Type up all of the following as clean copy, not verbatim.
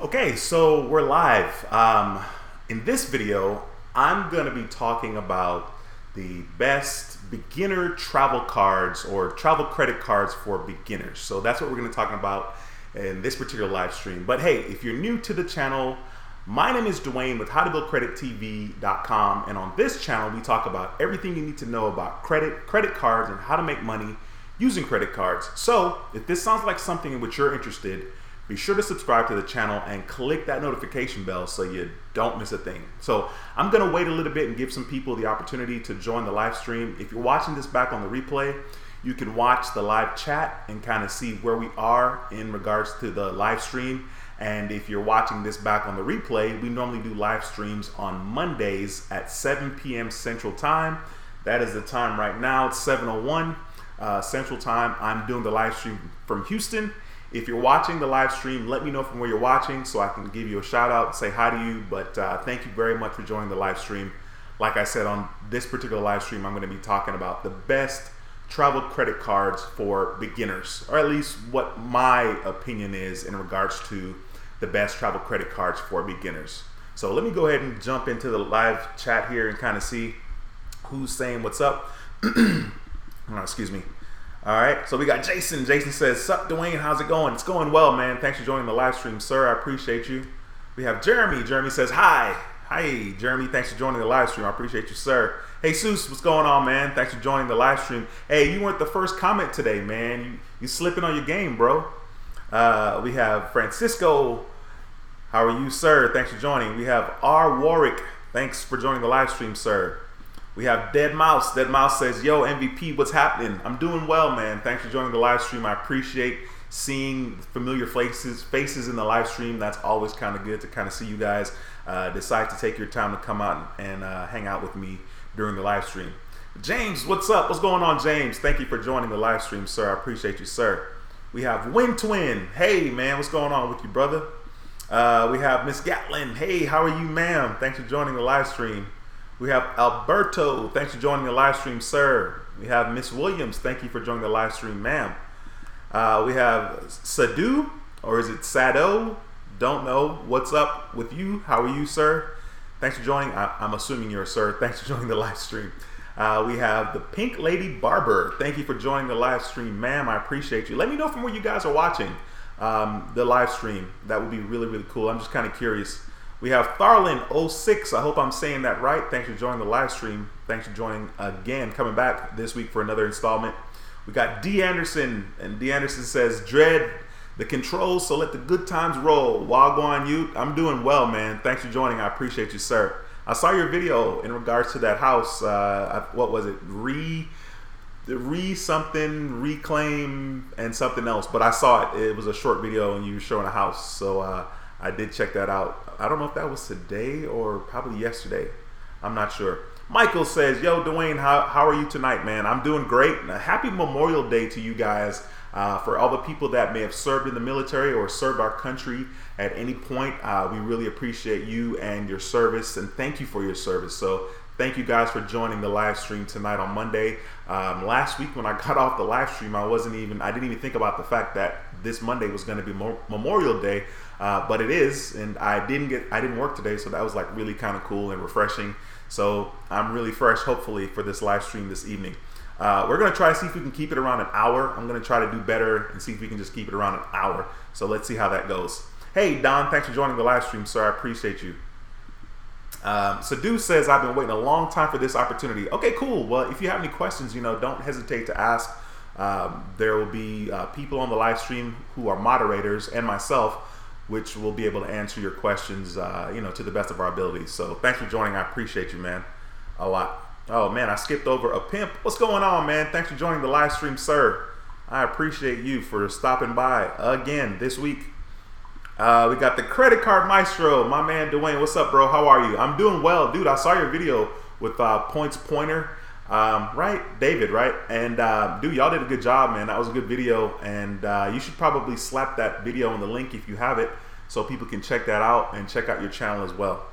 Okay, so we're live. In this video, I'm going to be talking about the best beginner travel cards or travel credit cards for beginners. So that's what we're going to talk about in this particular live stream. But hey, if you're new to the channel, my name is Duane with howtobuildcredittv.com, and on this channel we talk about everything you need to know about credit cards, and how to make money using credit cards. So if this sounds like something in which you're interested, be sure to subscribe to the channel and click that notification bell so you don't miss a thing. So I'm going to wait a little bit and give some people the opportunity to join the live stream. If you're watching this back on the replay, you can watch the live chat and kind of see where we are in regards to the live stream. And if you're watching this back on the replay, we normally do live streams on Mondays at 7 p.m. Central Time. That is the time right now. It's 7:01 Central Time. I'm doing the live stream from Houston. If you're watching the live stream, let me know from where you're watching so I can give you a shout out and say hi to you. But thank you very much for joining the live stream. Like I said, on this particular live stream, I'm going to be talking about the best travel credit cards for beginners, or at least what my opinion is in regards to the best travel credit cards for beginners. So let me go ahead and jump into the live chat here and kind of see who's saying what's up. Excuse me. All right, so we got Jason. Jason says, "Sup, Duane? How's it going?" It's going well, man. Thanks for joining the live stream, sir. I appreciate you. We have Jeremy. Jeremy says, "Hi." Hi, Jeremy. Thanks for joining the live stream. I appreciate you, sir. Hey, Seuss, what's going on, man? Thanks for joining the live stream. Hey, you weren't the first comment today, man. You slipping on your game, bro. We have Francisco. How are you, sir? Thanks for joining. We have R. Warwick. Thanks for joining the live stream, sir. We have Dead Mouse. Dead Mouse says, "Yo, MVP, what's happening?" I'm doing well, man. Thanks for joining the live stream. I appreciate seeing familiar faces in the live stream. That's always kind of good to kind of see you guys decide to take your time to come out and hang out with me during the live stream. James, what's up? What's going on, James? Thank you for joining the live stream, sir. I appreciate you, sir. We have Win Twin. Hey, man, what's going on with you, brother? We have Miss Gatlin. Hey, how are you, ma'am? Thanks for joining the live stream. We have Alberto. Thanks for joining the live stream, sir. We have Miss Williams. Thank you for joining the live stream, ma'am. We have Sadu, or is it Sado? Don't know. What's up with you? How are you, sir? Thanks for joining. I'm assuming you're a sir. Thanks for joining the live stream. We have the Pink Lady Barber. Thank you for joining the live stream, ma'am. I appreciate you. Let me know from where you guys are watching the live stream. That would be really, really cool. I'm just kind of curious. We have Tharlin06. I hope I'm saying that right. Thanks for joining the live stream. Thanks for joining again, coming back this week for another installment. We got D. Anderson, and D. Anderson says, "Dread the controls, so let the good times roll." Wagwan you. I'm doing well, man. Thanks for joining. I appreciate you, sir. I saw your video in regards to that house. What was it? Something, reclaim, and something else. But I saw it. It was a short video, and you were showing a house. So I did check that out. I don't know if that was today or probably yesterday. I'm not sure. Michael says, "Yo, Duane, how are you tonight, man?" I'm doing great. And a happy Memorial Day to you guys. For all the people that may have served in the military or served our country at any point, we really appreciate you and your service, and thank you for your service. So thank you guys for joining the live stream tonight on Monday. Last week when I got off the live stream, I didn't even think about the fact that this Monday was going to be Memorial Day, but it is, and I didn't work today, so that was like really kind of cool and refreshing. So I'm really fresh, hopefully, for this live stream this evening. We're going to try to see if we can keep it around an hour. I'm going to try to do better and see if we can just keep it around an hour. So let's see how that goes. Hey, Don, thanks for joining the live stream, sir. I appreciate you. Sadu says, "I've been waiting a long time for this opportunity." Okay, cool. Well, if you have any questions, don't hesitate to ask. There will be people on the live stream who are moderators and myself, which will be able to answer your questions, to the best of our abilities. So thanks for joining. I appreciate you, man, a lot. Oh, man, I skipped over a pimp. What's going on, man? Thanks for joining the live stream, sir. I appreciate you for stopping by again this week. We got the Credit Card Maestro, my man Duane. What's up, bro? How are you? I'm doing well, dude. I saw your video with Points Pointer, right? David, right? And dude, y'all did a good job, man. That was a good video, and you should probably slap that video in the link if you have it, so people can check that out and check out your channel as well.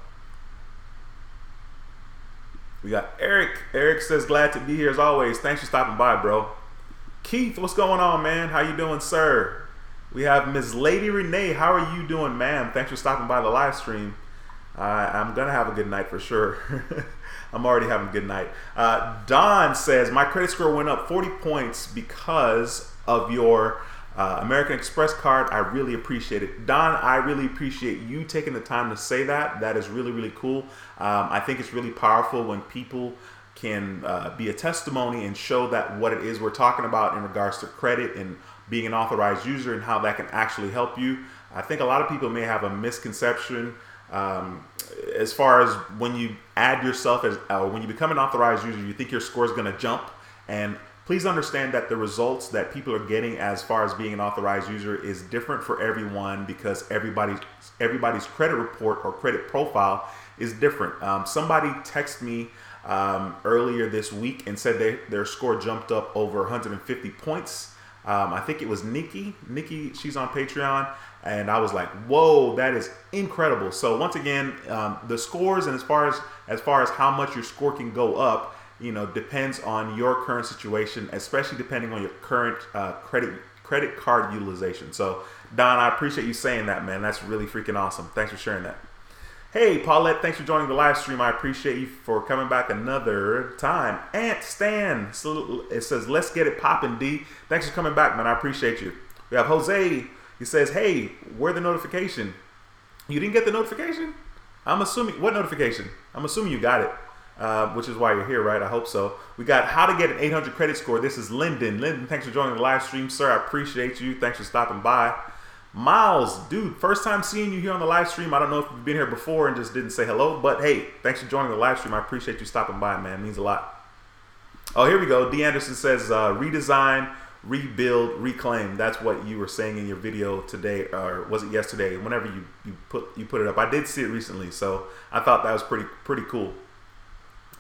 We got Eric. Eric says, "Glad to be here as always. Thanks for stopping by, bro." Keith, what's going on, man? How you doing, sir? We have Ms. Lady Renee. How are you doing, ma'am? Thanks for stopping by the live stream. I'm gonna have a good night for sure. I'm already having a good night. Don says, my credit score went up 40 points because of your American Express card. I really appreciate it. Don, I really appreciate you taking the time to say that. That is really, really cool. I think it's really powerful when people can be a testimony and show that what it is we're talking about in regards to credit and being an authorized user and how that can actually help you. I think a lot of people may have a misconception as far as when you add yourself as when you become an authorized user, you think your score is going to jump. And please understand that the results that people are getting as far as being an authorized user is different for everyone, because everybody's credit report or credit profile is different. Somebody texted me earlier this week and said their score jumped up over 150 points. I think it was Nikki. Nikki, she's on Patreon. And I was like, whoa, that is incredible. So once again, the scores, and as far as how much your score can go up, depends on your current situation, especially depending on your current credit card utilization. So Don, I appreciate you saying that, man. That's really freaking awesome. Thanks for sharing that. Hey, Paulette, thanks for joining the live stream. I appreciate you for coming back another time. Ant Stan, so it says, let's get it poppin', D. Thanks for coming back, man. I appreciate you. We have Jose. He says, hey, where's the notification? You didn't get the notification? I'm assuming, what notification? I'm assuming you got it, which is why you're here, right? I hope so. We got how to get an 800 credit score. This is Lyndon. Lyndon, thanks for joining the live stream, sir. I appreciate you. Thanks for stopping by. Miles, dude, first time seeing you here on the live stream. I don't know if you've been here before and just didn't say hello, but hey, thanks for joining the live stream. I appreciate you stopping by, man. It means a lot. Oh, here we go. D. Anderson says, redesign, rebuild, reclaim. That's what you were saying in your video today, or was it yesterday? Whenever you put it up, I did see it recently, so I thought that was pretty cool.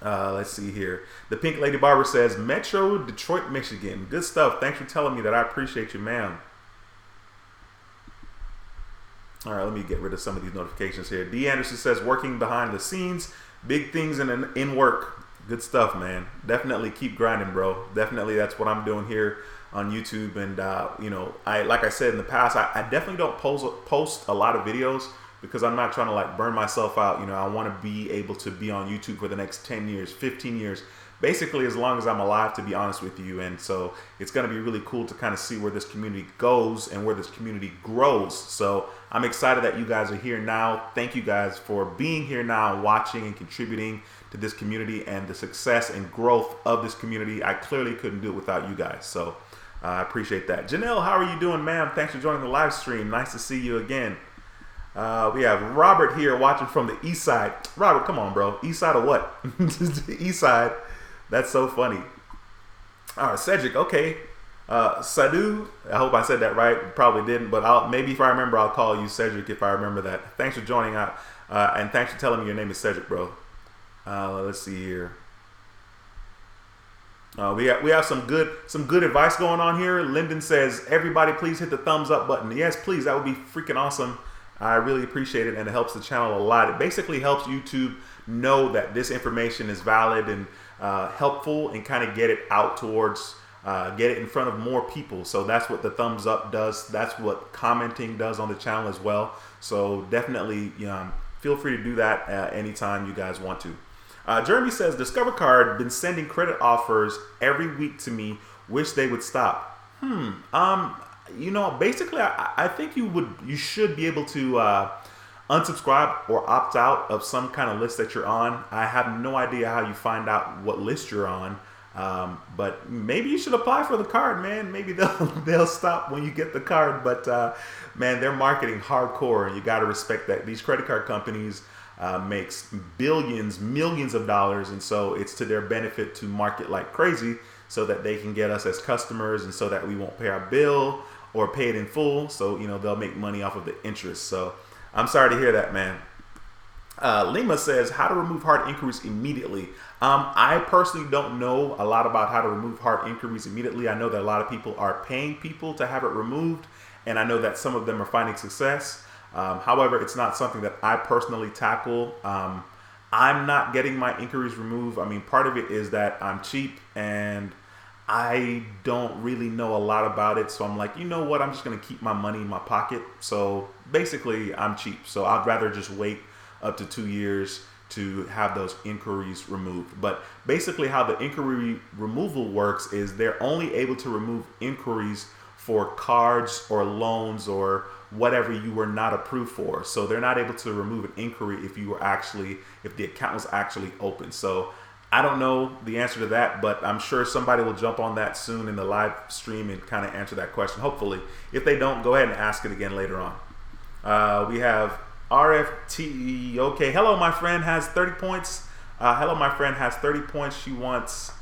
Let's see here. The Pink Lady Barber says, Metro Detroit, Michigan. Good stuff. Thanks for telling me that. I appreciate you, ma'am. All right, let me get rid of some of these notifications here. D. Anderson says, working behind the scenes, big things in work. Good stuff, man. Definitely keep grinding, bro. Definitely, that's what I'm doing here on YouTube. And like I said in the past, I definitely don't post a lot of videos because I'm not trying to like burn myself out. I want to be able to be on YouTube for the next 10 years, 15 years, basically as long as I'm alive, to be honest with you. And so it's going to be really cool to kind of see where this community goes and where this community grows. So I'm excited that you guys are here now. Thank you guys for being here now, watching and contributing to this community and the success and growth of this community. I clearly couldn't do it without you guys. So I appreciate that. Janelle, how are you doing, ma'am? Thanks for joining the live stream. Nice to see you again. We have Robert here watching from the east side. Robert, come on, bro. East side of what? East side. That's so funny. All right, Cedric, okay. Sadu, I hope I said that right. Probably didn't, but maybe if I remember, I'll call you Cedric if I remember that. Thanks for joining out, and thanks for telling me your name is Cedric, bro. Let's see here. We have some good advice going on here. Lyndon says, everybody please hit the thumbs up button. Yes, please. That would be freaking awesome. I really appreciate it, and it helps the channel a lot. It basically helps YouTube know that this information is valid and helpful, and kind of get it out towards, get it in front of more people. So that's what the thumbs up does. That's what commenting does on the channel as well. So definitely, feel free to do that anytime you guys want to. Jeremy says, Discover Card been sending credit offers every week to me. Wish they would stop. Basically, I think you should be able to unsubscribe or opt out of some kind of list that you're on. I have no idea how you find out what list you're on, but maybe you should apply for the card, man. Maybe they'll stop when you get the card. But man, they're marketing hardcore, and you got to respect that. These credit card companies makes billions, millions of dollars, and so it's to their benefit to market like crazy so that they can get us as customers, and so that we won't pay our bill or pay it in full. So they'll make money off of the interest. So I'm sorry to hear that, man. Lima says, how to remove hard inquiries immediately. I personally don't know a lot about how to remove hard inquiries immediately. I know that a lot of people are paying people to have it removed, and I know that some of them are finding success. However, it's not something that I personally tackle. I'm not getting my inquiries removed. I mean, part of it is that I'm cheap, and I don't really know a lot about it, so I'm like, you know what, I'm just gonna keep my money in my pocket. So basically I'm cheap, so I'd rather just wait up to 2 years to have those inquiries removed. But basically how the inquiry removal works is they're only able to remove inquiries for cards or loans or whatever you were not approved for. So they're not able to remove an inquiry if the account was actually open. So I don't know the answer to that, but I'm sure somebody will jump on that soon in the live stream and kind of answer that question, hopefully. If they don't, go ahead and ask it again later on. We have RFT. Okay, hello, my friend has 30 points. Hello, my friend has 30 points. She wants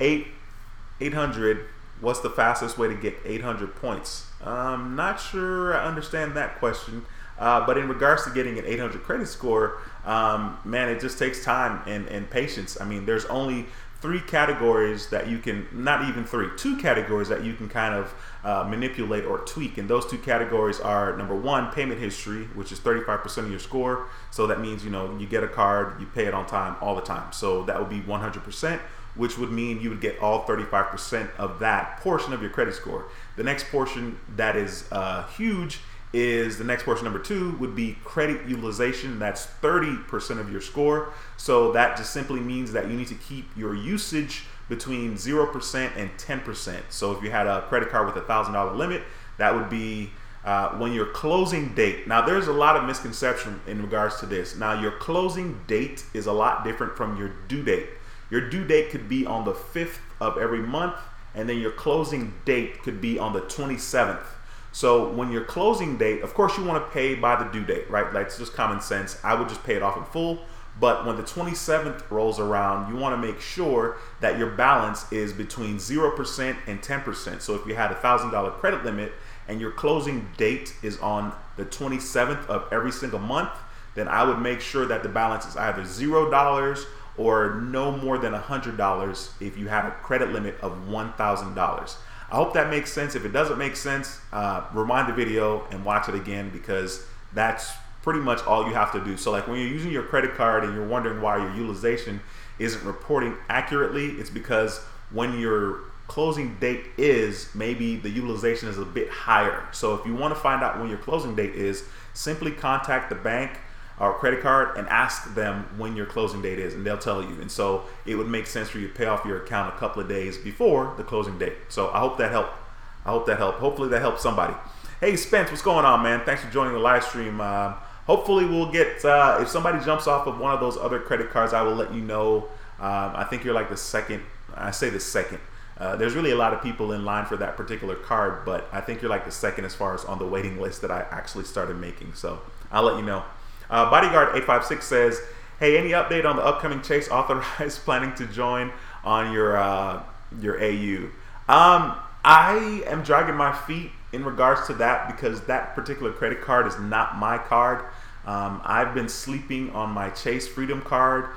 800. What's the fastest way to get 800 points? Not sure I understand that question. But in regards to getting an 800 credit score, man, it just takes time and patience. I mean, there's only 3 categories that you can, not even 3, 2 categories that you can kind of manipulate or tweak. And those 2 categories are, number 1, payment history, which is 35% of your score. So that means, you know, you get a card, you pay it on time all the time. So that would be 100%, which would mean you would get all 35% of that portion of your credit score. The next portion that is huge is the next portion, number 2, would be credit utilization. That's 30% of your score. So that just simply means that you need to keep your usage between 0% and 10%. So if you had a credit card with $1,000 limit, that would be when your closing date. Now there's a lot of misconception in regards to this. Now your closing date is a lot different from your due date. Your due date could be on the 5th of every month, and then your closing date could be on the 27th. So when your closing date, of course you want to pay by the due date, right? That's just common sense. I would just pay it off in full. But when the 27th rolls around, you want to make sure that your balance is between 0% and 10%. So if you had a $1,000 credit limit and your closing date is on the 27th of every single month, then I would make sure that the balance is either $0 or no more than $100 if you have a credit limit of $1,000. I hope that makes sense. If it doesn't make sense, rewind the video and watch it again, because that's pretty much all you have to do. So like when you're using your credit card and you're wondering why your utilization isn't reporting accurately, it's because when your closing date is, maybe the utilization is a bit higher. So if you want to find out when your closing date is, simply contact the bank or credit card and ask them when your closing date is, and they'll tell you. And so it would make sense for you to pay off your account a couple of days before the closing date. So I hope that helped. Hopefully that helped somebody. Hey Spence, what's going on, man? Thanks for joining the live stream. Hopefully we'll get, if somebody jumps off of one of those other credit cards, I will let you know. I think you're like the second, I say the second. There's really a lot of people in line for that particular card, but I think you're like the second as far as on the waiting list that I actually started making. So I'll let you know. Bodyguard 856 says, hey, any update on the upcoming Chase authorized planning to join on your AU? I am dragging my feet in regards to that because that particular credit card is not my card. I've been sleeping on my Chase Freedom card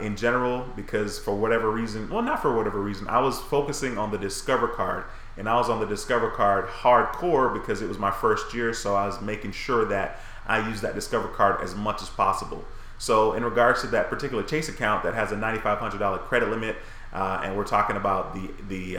in general because for whatever reason, well, not for whatever reason, I was focusing on the Discover card, and I was on the Discover card hardcore because it was my first year, so I was making sure that I use that Discover card as much as possible. So in regards to that particular Chase account that has a $9,500 credit limit, and we're talking about the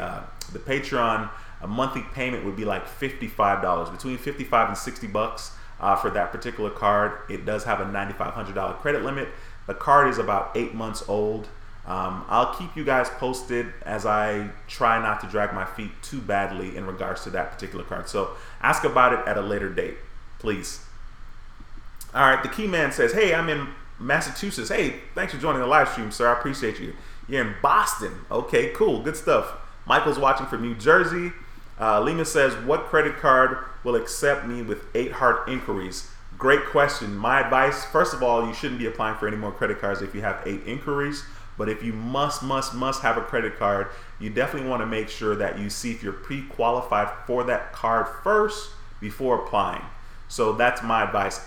Patreon, a monthly payment would be like $55, between $55 and $60 for that particular card. It does have a $9,500 credit limit. The card is about 8 months old. I'll keep you guys posted as I try not to drag my feet too badly in regards to that particular card. So ask about it at a later date, please. All right, the key man says, hey, I'm in Massachusetts. Hey, thanks for joining the live stream, sir. I appreciate you. You're in Boston. Okay, cool. Good stuff. Michael's watching from New Jersey. Lima says, what credit card will accept me with 8 heart inquiries? Great question. My advice, first of all, you shouldn't be applying for any more credit cards if you have 8 inquiries. But if you must have a credit card, you definitely want to make sure that you see if you're pre-qualified for that card first before applying. So that's my advice.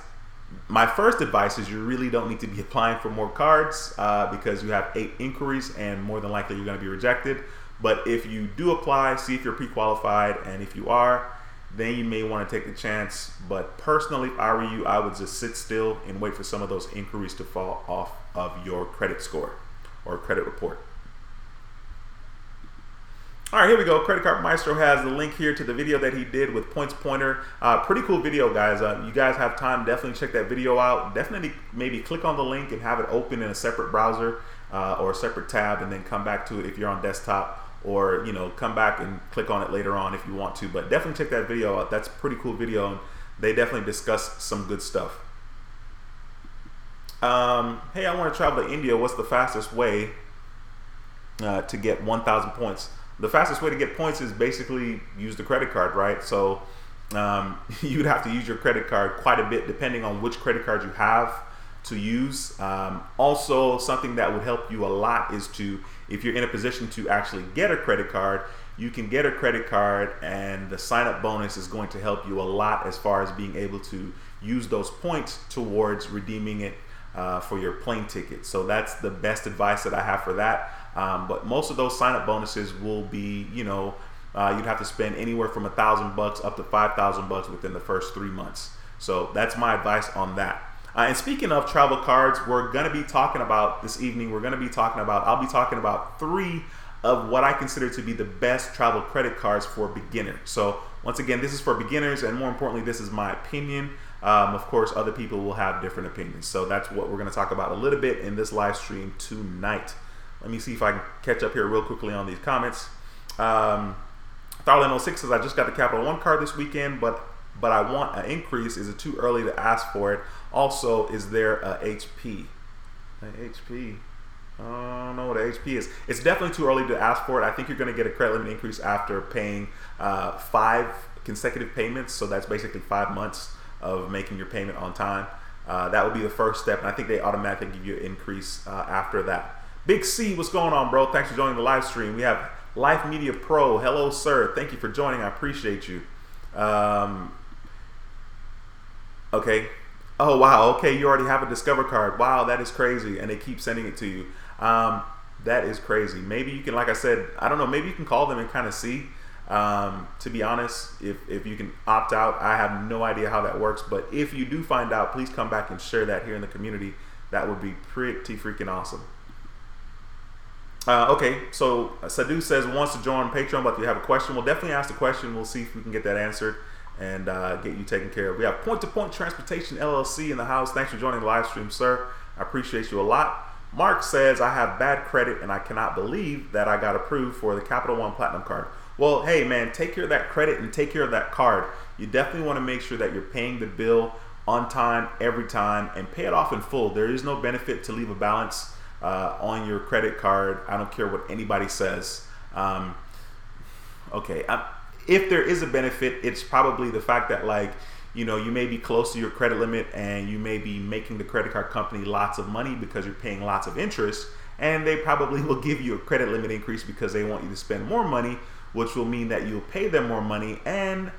My first advice is you really don't need to be applying for more cards because you have 8 inquiries and more than likely you're going to be rejected. But if you do apply, see if you're pre-qualified, and if you are, then you may want to take the chance. But personally, if I were you, I would just sit still and wait for some of those inquiries to fall off of your credit score or credit report. All right, here we go. Credit Card Maestro has the link here to the video that he did with Points Pointer. Pretty cool video, guys. You guys have time, definitely check that video out. Definitely maybe click on the link and have it open in a separate browser or a separate tab, and then come back to it if you're on desktop, or come back and click on it later on if you want to. But definitely check that video out. That's a pretty cool video, and they definitely discuss some good stuff. Hey, I want to travel to India. What's the fastest way to get 1,000 points? The fastest way to get points is basically use the credit card, right? So you'd have to use your credit card quite a bit depending on which credit card you have to use. Also, something that would help you a lot is if you're in a position to actually get a credit card, you can get a credit card, and the sign-up bonus is going to help you a lot as far as being able to use those points towards redeeming it for your plane ticket. So that's the best advice that I have for that. But most of those sign-up bonuses will be, you'd have to spend anywhere from $1,000 up to $5,000 within the first 3 months. So that's my advice on that. And speaking of travel cards, we're going to be talking about this evening. I'll be talking about 3 of what I consider to be the best travel credit cards for beginners. So once again, this is for beginners, and more importantly, this is my opinion. Of course, other people will have different opinions. So that's what we're going to talk about a little bit in this live stream tonight. Let me see if I can catch up here real quickly on these comments. Tharlan06 says, I just got the Capital One card this weekend, but I want an increase. Is it too early to ask for it? Also, is there a HP? HP? I don't know what a HP is. It's definitely too early to ask for it. I think you're going to get a credit limit increase after paying 5 consecutive payments. So that's basically 5 months of making your payment on time. That would be the first step, and I think they automatically give you an increase after that. Big C, what's going on, bro? Thanks for joining the live stream. We have Life Media Pro. Hello, sir. Thank you for joining. I appreciate you. Okay. Oh, wow. Okay, you already have a Discover card. Wow, that is crazy. And they keep sending it to you. That is crazy. Maybe you can, like I said, I don't know, maybe you can call them and kind of see. To be honest, if you can opt out, I have no idea how that works. But if you do find out, please come back and share that here in the community. That would be pretty freaking awesome. Okay, so Sadhu says wants to join Patreon, but if you have a question, we'll definitely ask the question. We'll see if we can get that answered and get you taken care of. We have Point to Point Transportation LLC in the house. Thanks for joining the live stream, sir. I appreciate you a lot. Mark says, I have bad credit and I cannot believe that I got approved for the Capital One Platinum card. Well, hey man, take care of that credit and take care of that card. You definitely want to make sure that you're paying the bill on time, every time, and pay it off in full. There is no benefit to leave a balance on your credit card. I don't care what anybody says. If there is a benefit, it's probably the fact that, like, you may be close to your credit limit and you may be making the credit card company lots of money because you're paying lots of interest, and they probably will give you a credit limit increase because they want you to spend more money, which will mean that you'll pay them more money and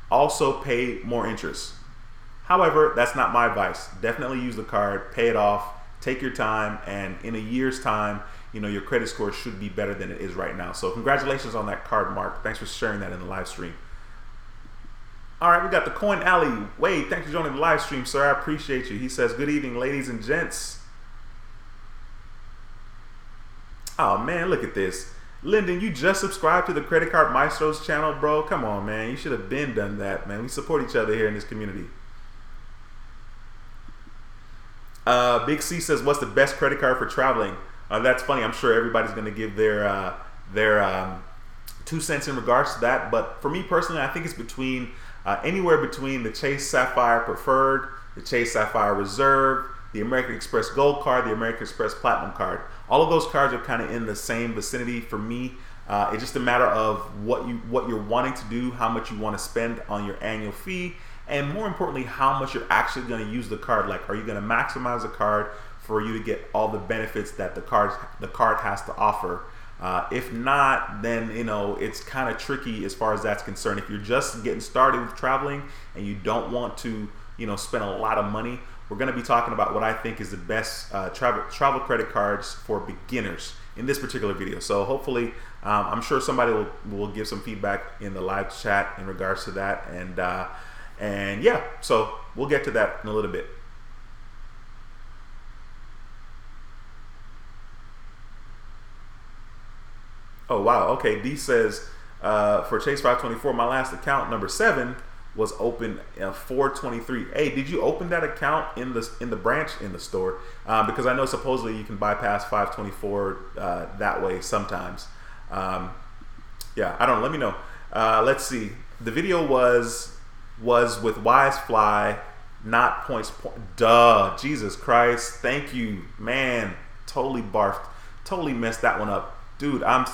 also pay more interest. However, that's not my advice. Definitely use the card, pay it off, take your time, and in a year's time, your credit score should be better than it is right now. So congratulations on that card, Mark. Thanks for sharing that in the live stream. All right, we got the Coin Alley. Wade, thanks for joining the live stream, sir. I appreciate you. He says, good evening, ladies and gents. Oh man, look at this. Lyndon, you just subscribed to the Credit Card Maestro's channel, bro. Come on, man. You should have been done that, man. We support each other here in this community. Big C says, what's the best credit card for traveling? That's funny. I'm sure everybody's going to give their 2 cents in regards to that. But for me personally, I think it's anywhere between the Chase Sapphire Preferred, the Chase Sapphire Reserve, the American Express Gold card, the American Express Platinum card. All of those cards are kind of in the same vicinity for me. It's just a matter of what you're wanting to do, how much you want to spend on your annual fee, and more importantly, how much you're actually going to use the card. Like, are you going to maximize the card for you to get all the benefits that the card has to offer? If not, then it's kind of tricky as far as that's concerned. If you're just getting started with traveling and you don't want to spend a lot of money, we're going to be talking about what I think is the best travel credit cards for beginners in this particular video. So hopefully, I'm sure somebody will give some feedback in the live chat in regards to that. And yeah, so we'll get to that in a little bit. Oh wow. Okay, D says for Chase 524, my last account, number 7, was open 423. Hey, did you open that account in the branch, in the store? Because I know supposedly you can bypass 524 that way sometimes. Yeah, I don't know. Let me know. Let's see. The video was with Wisefly, not points. Duh, Jesus Christ. Thank you, man. Totally barfed. Totally messed that one up, dude. And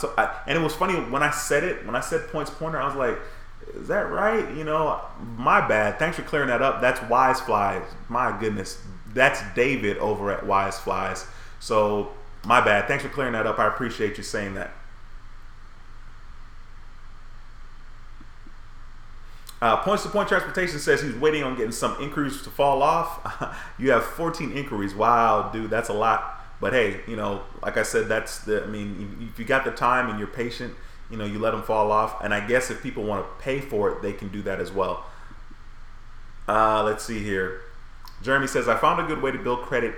it was funny when I said it. When I said points pointer, I was like, is that right? You know, my bad. Thanks for clearing that up. That's Wiseflies. My goodness. That's David over at Wiseflies. So, my bad. Thanks for clearing that up. I appreciate you saying that. Points to Point Transportation says he's waiting on getting some inquiries to fall off. You have 14 inquiries. Wow, dude, that's a lot. But hey, you know, like I said, I mean, if you got the time and you're patient, you know, you let them fall off. And I guess if people want to pay for it, they can do that as well. Let's see here. Jeremy says, I found a good way to build credit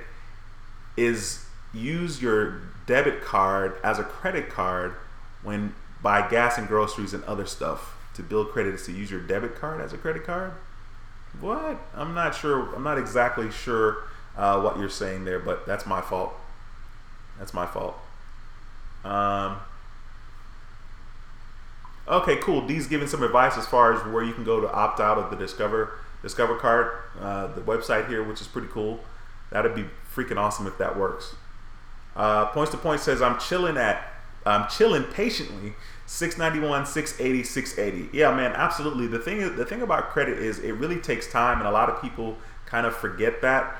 is use your debit card as a credit card when buy gas and groceries and other stuff. To build credit is to use your debit card as a credit card? What? I'm not sure. I'm not exactly sure what you're saying there, but that's my fault. That's my fault. Okay, cool. Dee's giving some advice as far as where you can go to opt out of the Discover card, the website here, which is pretty cool. That'd be freaking awesome if that works. Points to Point says I'm chilling patiently. 691, 680, 680. Yeah, man, absolutely. The thing about credit is it really takes time, and a lot of people kind of forget that.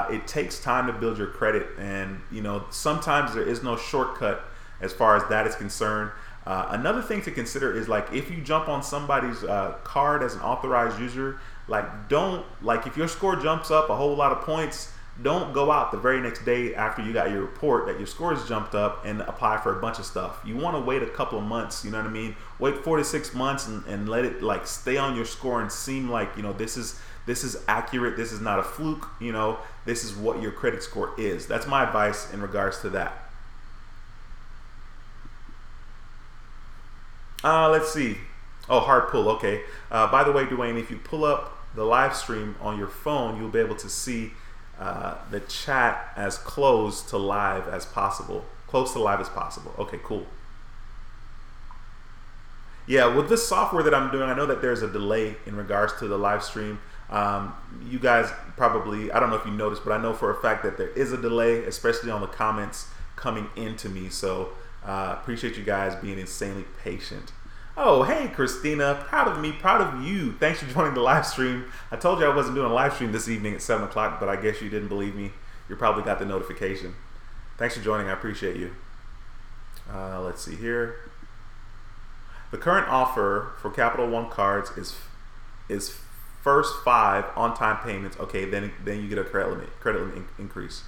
It takes time to build your credit, and you know, sometimes there is no shortcut as far as that is concerned. Another thing to consider is like if you jump on somebody's card as an authorized user, if your score jumps up a whole lot of points, don't go out the very next day after you got your report that your score has jumped up and apply for a bunch of stuff. You want to wait a couple of months, you know what I mean? Wait 4 to 6 months and let it like stay on your score and seem like, you know, this is accurate. This is not a fluke. You know, this is what your credit score is. That's my advice in regards to that. Let's see. Oh, hard pull. Okay. By the way, Duane, if you pull up the live stream on your phone, you'll be able to see the chat as close to live as possible. Close to live as possible. Okay, cool. Yeah, with this software that I'm doing, I know that there's a delay in regards to the live stream. You guys probably, I don't know if you noticed, but I know for a fact that there is a delay, especially on the comments coming into me. So appreciate you guys being insanely patient. Oh, hey, Christina, proud of me, proud of you. Thanks for joining the live stream. I told you I wasn't doing a live stream this evening at 7 o'clock, but I guess you didn't believe me. You probably got the notification. Thanks for joining. I appreciate you. Let's see here. The current offer for Capital One cards is first 5 on-time payments. Okay, then you get a credit limit increase.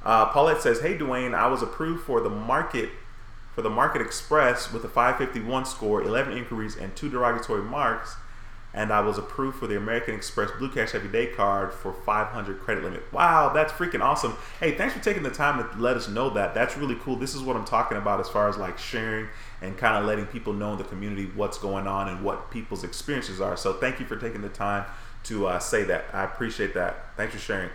Paulette says, hey, Duane, I was approved for the Market Express with a 551 score, 11 inquiries, and 2 derogatory marks, and I was approved for the American Express Blue Cash Everyday card for 500 credit limit. Wow, that's freaking awesome. Hey, thanks for taking the time to let us know that. That's really cool. This is what I'm talking about as far as like sharing and kind of letting people know in the community what's going on and what people's experiences are. So thank you for taking the time to say that. I appreciate that. Thanks for sharing.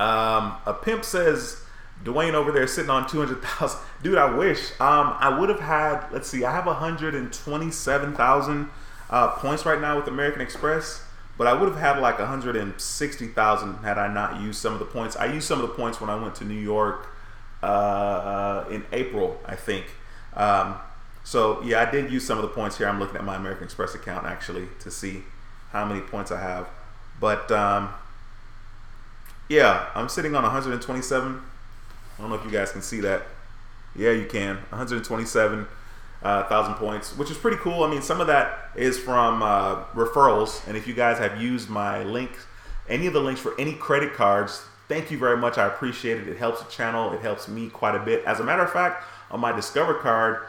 A pimp says, Duane over there sitting on 200,000. Dude, I wish. I would have had, let's see, I have 127,000 points right now with American Express, but I would have had like 160,000 had I not used some of the points. I used some of the points when I went to New York in April, I think. So yeah, I did use some of the points here. I'm looking at my American Express account actually to see how many points I have. But yeah, I'm sitting on 127. I don't know if you guys can see that. Yeah, you can. 127,000 points, which is pretty cool. I mean, some of that is from referrals. And if you guys have used my links, any of the links for any credit cards, thank you very much. I appreciate it. It helps the channel. It helps me quite a bit. As a matter of fact, on my Discover card,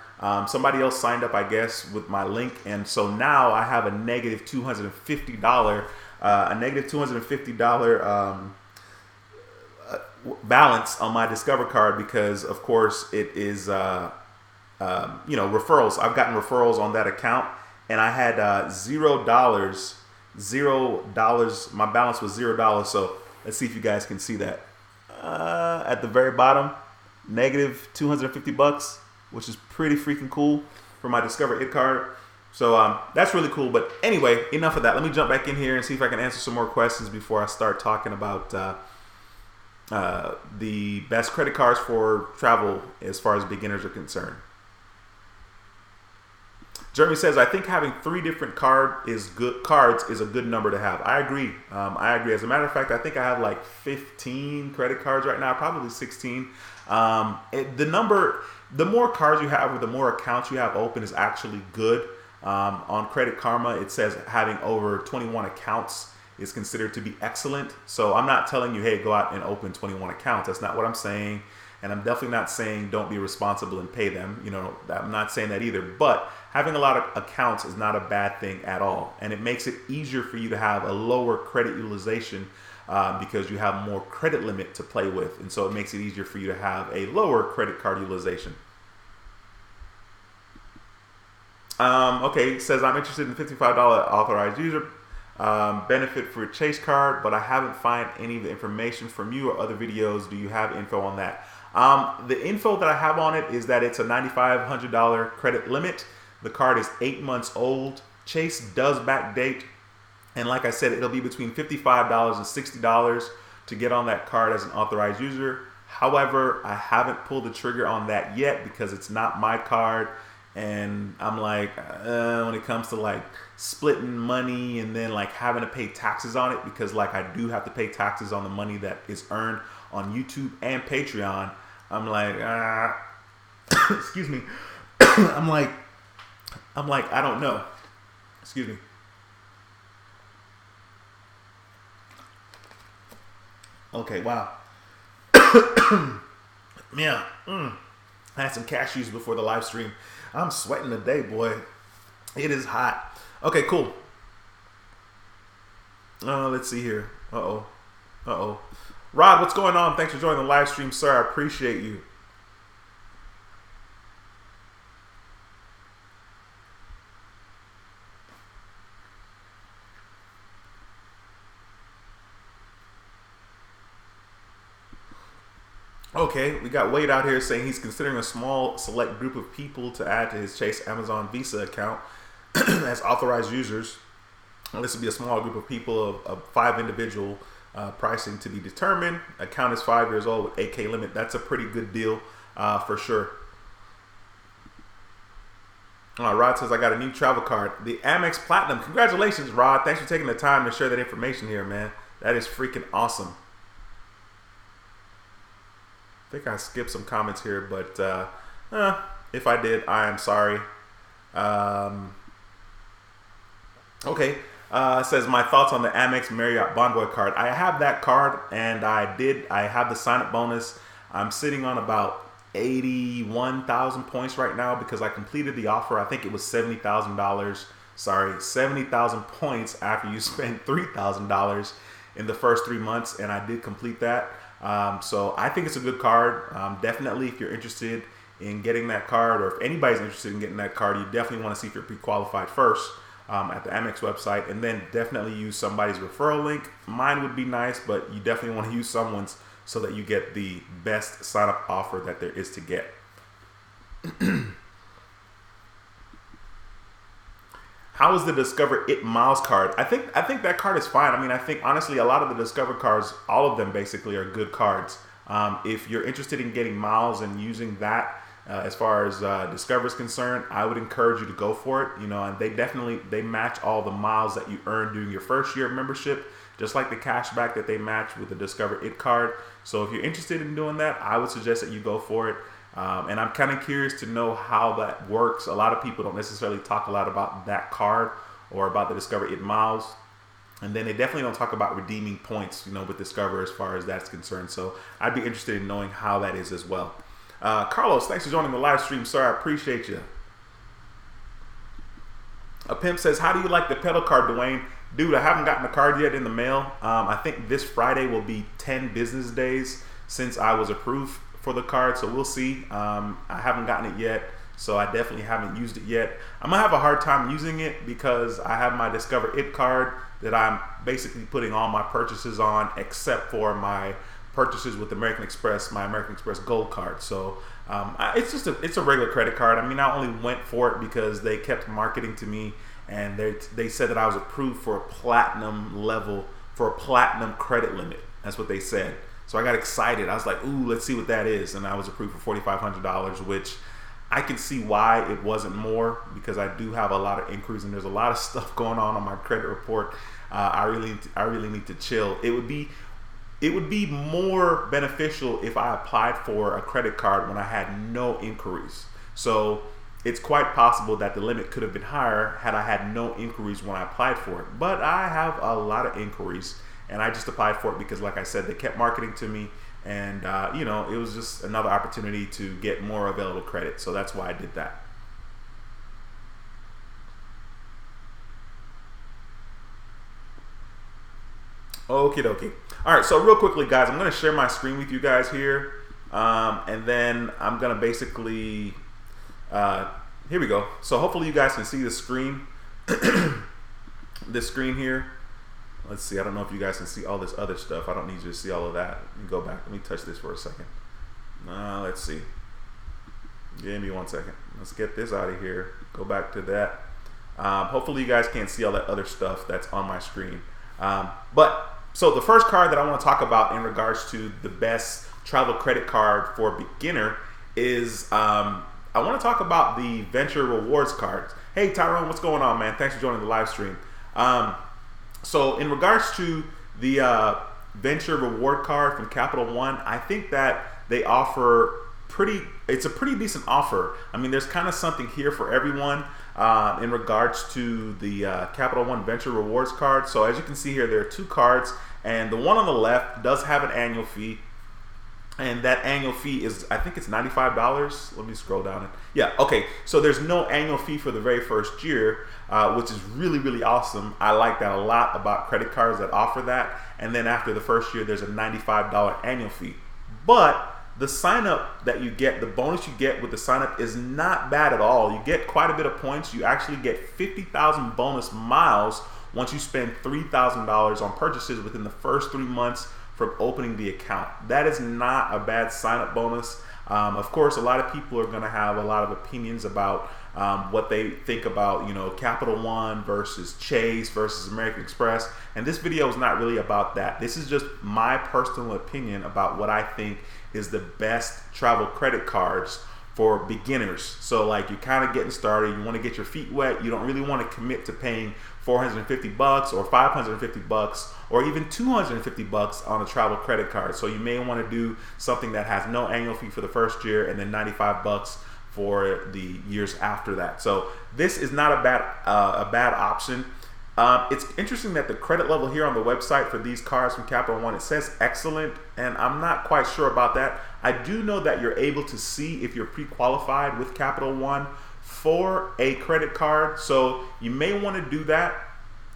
somebody else signed up, I guess, with my link. And so now I have a negative $250, balance on my Discover card because, of course, it is referrals. I've gotten referrals on that account, and I had $0. $0. My balance was $0. So let's see if you guys can see that at the very bottom, negative 250 bucks, which is pretty freaking cool for my Discover It card. So that's really cool. But anyway, enough of that. Let me jump back in here and see if I can answer some more questions before I start talking about the best credit cards for travel as far as beginners are concerned. Jeremy says, I think having 3 different cards is a good number to have. I agree. I agree. As a matter of fact, I think I have like 15 credit cards right now, probably 16. The more cards you have or the more accounts you have open is actually good. On Credit Karma, it says having over 21 accounts is considered to be excellent. So I'm not telling you, hey, go out and open 21 accounts. That's not what I'm saying. And I'm definitely not saying don't be responsible and pay them. I'm not saying that either. But having a lot of accounts is not a bad thing at all. And it makes it easier for you to have a lower credit utilization because you have more credit limit to play with. And so it makes it easier for you to have a lower credit card utilization. Okay, it says I'm interested in $55 authorized user benefit for a Chase card, but I haven't found any of the information from you or other videos. Do you have info on that? The info that I have on it is that it's a $9,500 credit limit. The card is 8 months old. Chase does backdate, and like I said, it'll be between $55 and $60 to get on that card as an authorized user. However, I haven't pulled the trigger on that yet because it's not my card. And I'm like, when it comes to like splitting money and then like having to pay taxes on it, because like I do have to pay taxes on the money that is earned on YouTube and Patreon. I'm like, excuse me. I'm like, I don't know. Excuse me. Okay, wow. Yeah. I had some cashews before the live stream. I'm sweating today, boy. It is hot. Okay, cool. Let's see here. Uh-oh. Rod, what's going on? Thanks for joining the live stream, sir. I appreciate you. Okay, we got Wade out here saying he's considering a small select group of people to add to his Chase Amazon Visa account as authorized users. Well, this would be a small group of people of 5 individual pricing to be determined. Account is 5 years old with 8K limit. That's a pretty good deal for sure. Rod says, I got a new travel card, the Amex Platinum. Congratulations, Rod. Thanks for taking the time to share that information here, man. That is freaking awesome. I think I skipped some comments here, but if I did, I am sorry. Okay, it says my thoughts on the Amex Marriott Bonvoy card. I have that card, and I have the sign-up bonus. I'm sitting on about 81,000 points right now because I completed the offer. I think it was $70,000. Sorry, 70,000 points after you spend $3,000 in the first 3 months, and I did complete that. So I think it's a good card. Definitely, if you're interested in getting that card, or if anybody's interested in getting that card, you definitely want to see if you're pre-qualified first at the Amex website, and then definitely use somebody's referral link. Mine would be nice, but you definitely want to use someone's so that you get the best sign-up offer that there is to get. How is the Discover It Miles card? I think that card is fine. I mean, I think honestly a lot of the Discover cards, all of them basically are good cards. If you're interested in getting miles and using that as far as Discover is concerned, I would encourage you to go for it. And they match all the miles that you earn during your first year of membership, just like the cashback that they match with the Discover It card. So if you're interested in doing that, I would suggest that you go for it. And I'm kind of curious to know how that works. A lot of people don't necessarily talk a lot about that card or about the Discover It Miles. And then they definitely don't talk about redeeming points, with Discover as far as that's concerned. So I'd be interested in knowing how that is as well. Carlos, thanks for joining the live stream, sir. I appreciate you. A pimp says, how do you like the pedal card, Duane? Dude, I haven't gotten the card yet in the mail. I think this Friday will be 10 business days. since I was approved for the card, so we'll see. I haven't gotten it yet, so I definitely haven't used it yet. I'm gonna have a hard time using it because I have my Discover It card that I'm basically putting all my purchases on, except for my purchases with American Express, my American Express Gold card. So it's a regular credit card. I mean, I only went for it because they kept marketing to me, and they said that I was approved for a platinum level, for a platinum credit limit. That's what they said. So I got excited. I was like, ooh, let's see what that is. And I was approved for $4,500, which I can see why it wasn't more, because I do have a lot of inquiries and there's a lot of stuff going on my credit report. I really need to chill. It would be more beneficial if I applied for a credit card when I had no inquiries. So it's quite possible that the limit could have been higher had I had no inquiries when I applied for it. But I have a lot of inquiries, and I just applied for it because, like I said, they kept marketing to me, and you know, it was just another opportunity to get more available credit. So that's why I did that. Okie dokie. All right, so real quickly, guys, I'm going to share my screen with you guys here, and then I'm going to basically, here we go. So hopefully you guys can see the screen, this screen here. Let's see, I don't know if you guys can see all this other stuff. I don't need you to see all of that. Let me go back. Let me touch this for a second. Let's see. Give me 1 second. Let's get this out of here. Go back to that. Hopefully you guys can't see all that other stuff that's on my screen. So the first card that I want to talk about in regards to the best travel credit card for beginner is I want to talk about the Venture Rewards cards. Hey Tyrone, what's going on, man? Thanks for joining the live stream. So in regards to the Venture Reward card from Capital One, I think that they offer it's a pretty decent offer. I mean, there's kind of something here for everyone in regards to the Capital One Venture Rewards card. So as you can see here, there are two cards, and the one on the left does have an annual fee, and that annual fee is, I think it's $95. Let me scroll down. Yeah, okay, so there's no annual fee for the very first year, which is really, really awesome. I like that a lot about credit cards that offer that. And then after the first year, there's a $95 annual fee. But the sign up that you get, the bonus you get with the sign up is not bad at all. You get quite a bit of points. You actually get 50,000 bonus miles once you spend $3,000 on purchases within the first 3 months from opening the account. That is not a bad sign up bonus. Of course, a lot of people are going to have a lot of opinions about what they think about, you know, Capital One versus Chase versus American Express. And this video is not really about that. This is just my personal opinion about what I think is the best travel credit cards for beginners. So like, you're kind of getting started, you want to get your feet wet, you don't really want to commit to paying $450 or $550 or even $250 on a travel credit card. So you may want to do something that has no annual fee for the first year and then $95 for the years after that. So this is not a bad option. It's interesting that the credit level here on the website for these cards from Capital One, it says excellent, and I'm not quite sure about that. I do know that you're able to see if you're pre-qualified with Capital One for a credit card, so you may want to do that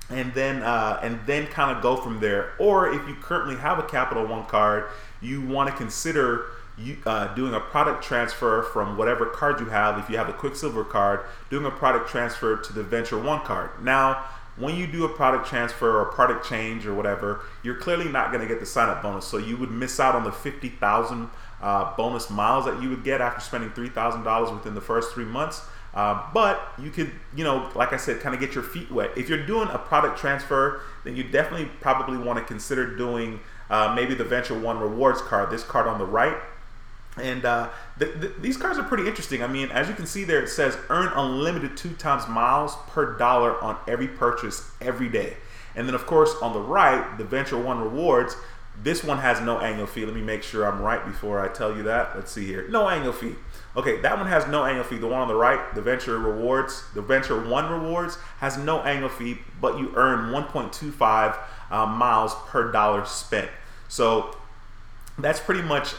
and then kind of go from there. Or if you currently have a Capital One card, you want to consider doing a product transfer from whatever card you have. If you have a Quicksilver card, doing a product transfer to the Venture One card. Now, when you do a product transfer or product change or whatever, you're clearly not going to get the sign-up bonus. So you would miss out on the 50,000 bonus miles that you would get after spending $3,000 within the first 3 months. But you could, you know, like I said, kind of get your feet wet. If you're doing a product transfer, then you definitely probably want to consider doing maybe the Venture One Rewards card, this card on the right. And these cards are pretty interesting. I mean, as you can see there, it says earn unlimited 2 times miles per dollar on every purchase every day. And then of course on the right, the Venture One Rewards, this one has no annual fee. Let me make sure I'm right before I tell you that. Let's see here. No annual fee. Okay, that one has no annual fee. The one on the right, the Venture Rewards, the Venture One Rewards has no annual fee, but you earn 1.25 miles per dollar spent. So that's pretty much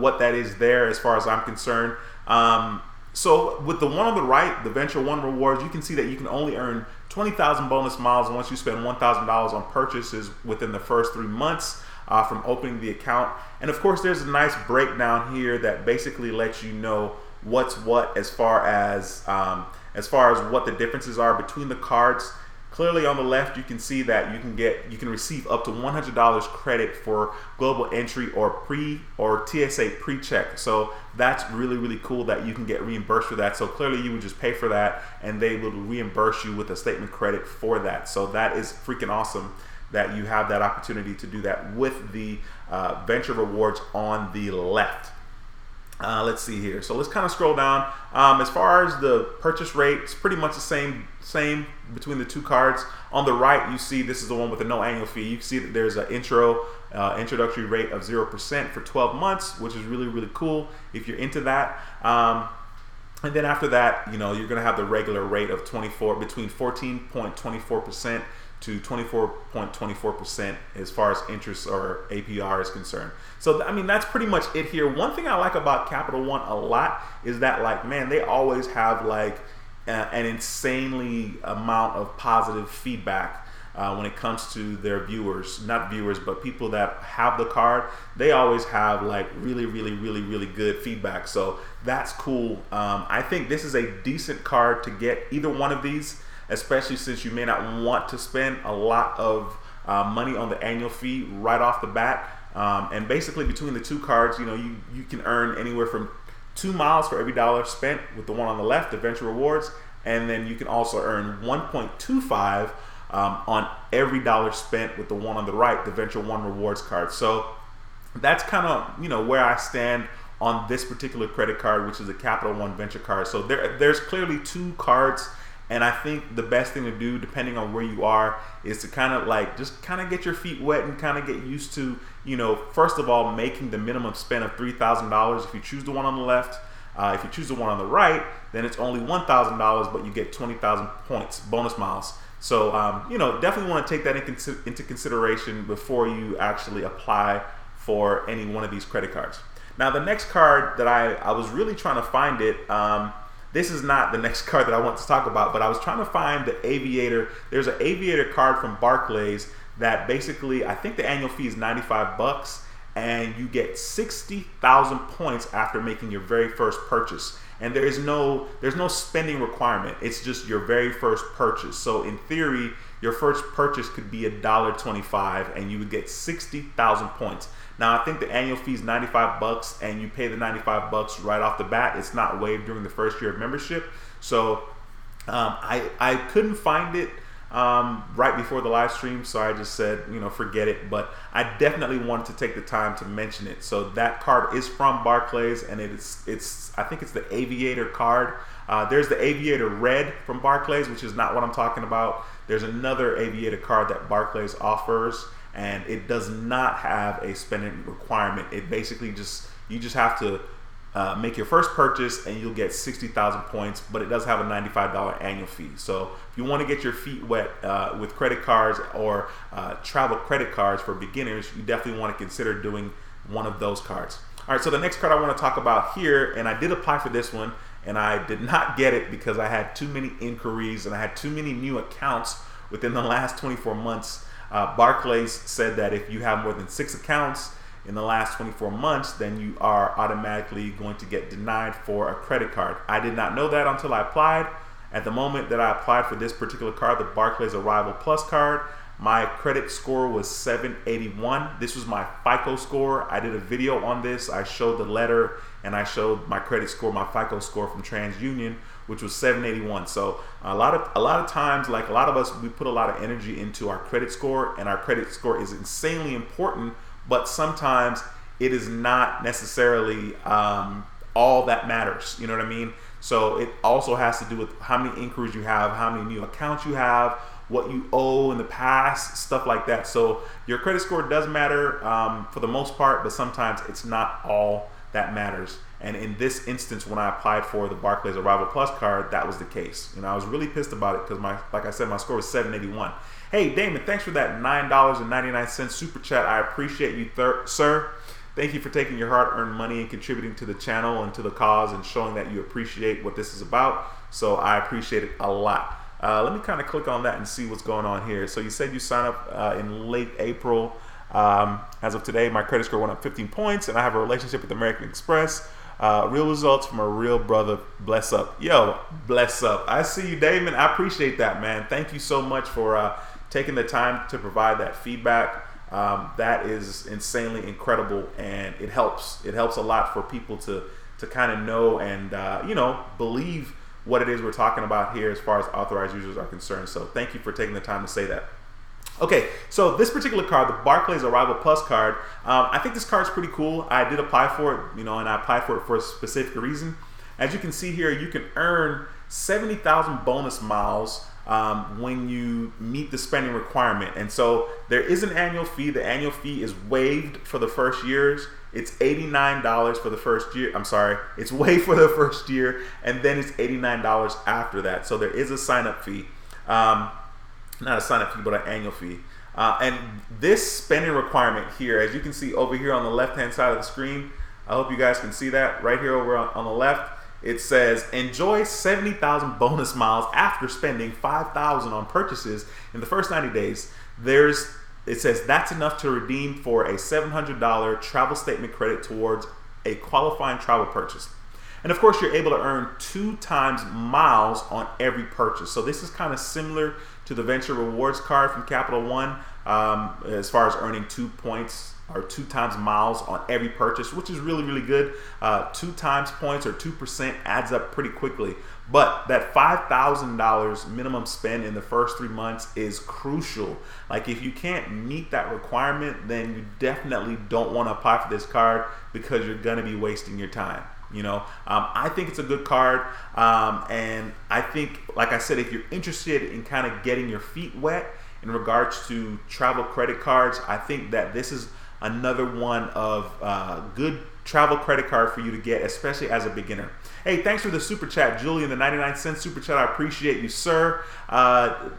what that is there as far as I'm concerned. So with the one on the right, the Venture One Rewards, you can see that you can only earn 20,000 bonus miles once you spend $1,000 on purchases within the first 3 months. from opening the account. And of course, there's a nice breakdown here that basically lets you know what's what as far as what the differences are between the cards. Clearly on the left, you can see that you can receive up to $100 credit for global entry or TSA pre-check. So that's really, really cool that you can get reimbursed for that. So clearly you would just pay for that and they will reimburse you with a statement credit for that. So that is freaking awesome that you have that opportunity to do that with the venture rewards on the left. Let's see here. So let's kind of scroll down. As far as the purchase rate, it's pretty much the same between the two cards. On the right, you see this is the one with the no annual fee. You can see that there's an introductory rate of 0% for 12 months, which is really, really cool if you're into that. And then after that, you're going to have the regular rate of between 14.24% to 24.24% as far as interest or APR is concerned. So I mean, that's pretty much it here. One thing I like about Capital One a lot is that, like, man, they always have like an insanely amount of positive feedback when it comes to their not viewers, but people that have the card. They always have like really, really, really, really good feedback. So that's cool. I think this is a decent card to get either one of these, especially since you may not want to spend a lot of money on the annual fee right off the bat. And basically between the two cards, you can earn anywhere from 2 miles for every dollar spent with the one on the left, the venture rewards, and then you can also earn 1.25 on every dollar spent with the one on the right, the venture one rewards card. So that's kind of where I stand on this particular credit card, which is a Capital One venture card. So there's clearly two cards. And I think the best thing to do, depending on where you are, is to kind of just get your feet wet and kind of get used to, first of all, making the minimum spend of $3,000 if you choose the one on the left. If you choose the one on the right, then it's only $1,000, but you get 20,000 points, bonus miles. So, definitely want to take that into consideration before you actually apply for any one of these credit cards. Now, the next card that I was really trying to find it. This is not the next card that I want to talk about, but I was trying to find the Aviator. There's an Aviator card from Barclays that basically, I think the annual fee is $95, and you get 60,000 points after making your very first purchase. And there's no spending requirement. It's just your very first purchase. So in theory, your first purchase could be $1.25, and you would get 60,000 points. Now, I think the annual fee is $95, and you pay the $95 right off the bat. It's not waived during the first year of membership. So I couldn't find it right before the live stream, so I just said, forget it. But I definitely wanted to take the time to mention it. So that card is from Barclays, and I think it's the Aviator card. There's the Aviator Red from Barclays, which is not what I'm talking about. There's another Aviator card that Barclays offers, and it does not have a spending requirement. It basically you just have to make your first purchase and you'll get 60,000 points, but it does have a $95 annual fee. So if you want to get your feet wet with credit cards or travel credit cards for beginners, you definitely want to consider doing one of those cards. All right, so the next card I want to talk about here, and I did apply for this one, and I did not get it because I had too many inquiries and I had too many new accounts within the last 24 months. Barclays said that if you have more than 6 accounts in the last 24 months, then you are automatically going to get denied for a credit card. I did not know that until I applied. At the moment that I applied for this particular card, the Barclays Arrival Plus card, my credit score was 781. This was my Fico score. I did a video on this. I showed the letter and I showed my credit score, my Fico score from TransUnion, which was 781. So a lot of times, like a lot of us, we put a lot of energy into our credit score, and our credit score is insanely important, but sometimes it is not necessarily all that matters. You know what I mean? So it also has to do with how many inquiries you have, how many new accounts you have, what you owe in the past, stuff like that. So your credit score does matter for the most part, but sometimes it's not all that matters. And in this instance, when I applied for the Barclays Arrival Plus card, that was the case. I was really pissed about it because like I said, my score was 781. Hey, Damon, thanks for that $9.99 super chat. I appreciate you, sir. Thank you for taking your hard-earned money and contributing to the channel and to the cause and showing that you appreciate what this is about. So I appreciate it a lot. Let me kind of click on that and see what's going on here. So you said you signed up in late April. As of today, my credit score went up 15 points, and I have a relationship with American Express. Real results from a real brother. Bless up. Yo, bless up. I see you, Damon. I appreciate that, man. Thank you so much for taking the time to provide that feedback. That is insanely incredible, and it helps. It helps a lot for people to kind of know and believe what it is we're talking about here as far as authorized users are concerned. So thank you for taking the time to say that. Okay, so this particular card, the Barclays Arrival Plus card, I think this card's pretty cool. I did apply for it, and I applied for it for a specific reason. As you can see here, you can earn 70,000 bonus miles when you meet the spending requirement. And so there is an annual fee. The annual fee is waived for the first years. It's $89 for the first year. I'm sorry, it's waived for the first year, and then it's $89 after that. So there is a sign-up fee. Not a sign-up fee, but an annual fee. And this spending requirement here, as you can see over here on the left-hand side of the screen, I hope you guys can see that right here over on the left. It says, enjoy 70,000 bonus miles after spending 5,000 on purchases in the first 90 days. It says that's enough to redeem for a $700 travel statement credit towards a qualifying travel purchase. And of course, you're able to earn 2 times miles on every purchase. So this is kind of similar to the Venture Rewards card from Capital One, as far as earning 2 points or 2 times miles on every purchase, which is really, really good. 2 times points or 2% adds up pretty quickly. But that $5,000 minimum spend in the first 3 months is crucial. Like, if you can't meet that requirement, then you definitely don't want to apply for this card, because you're going to be wasting your time. I think it's a good card, and I think, like I said, if you're interested in kind of getting your feet wet in regards to travel credit cards, I think that this is another one of good travel credit card for you to get, especially as a beginner. Hey, thanks for the super chat, Julian, the 99-cent super chat. I appreciate you, sir.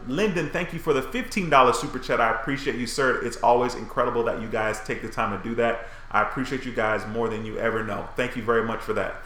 Lyndon, thank you for the $15 super chat. I appreciate you, sir. It's always incredible that you guys take the time to do that. I appreciate you guys more than you ever know. Thank you very much for that.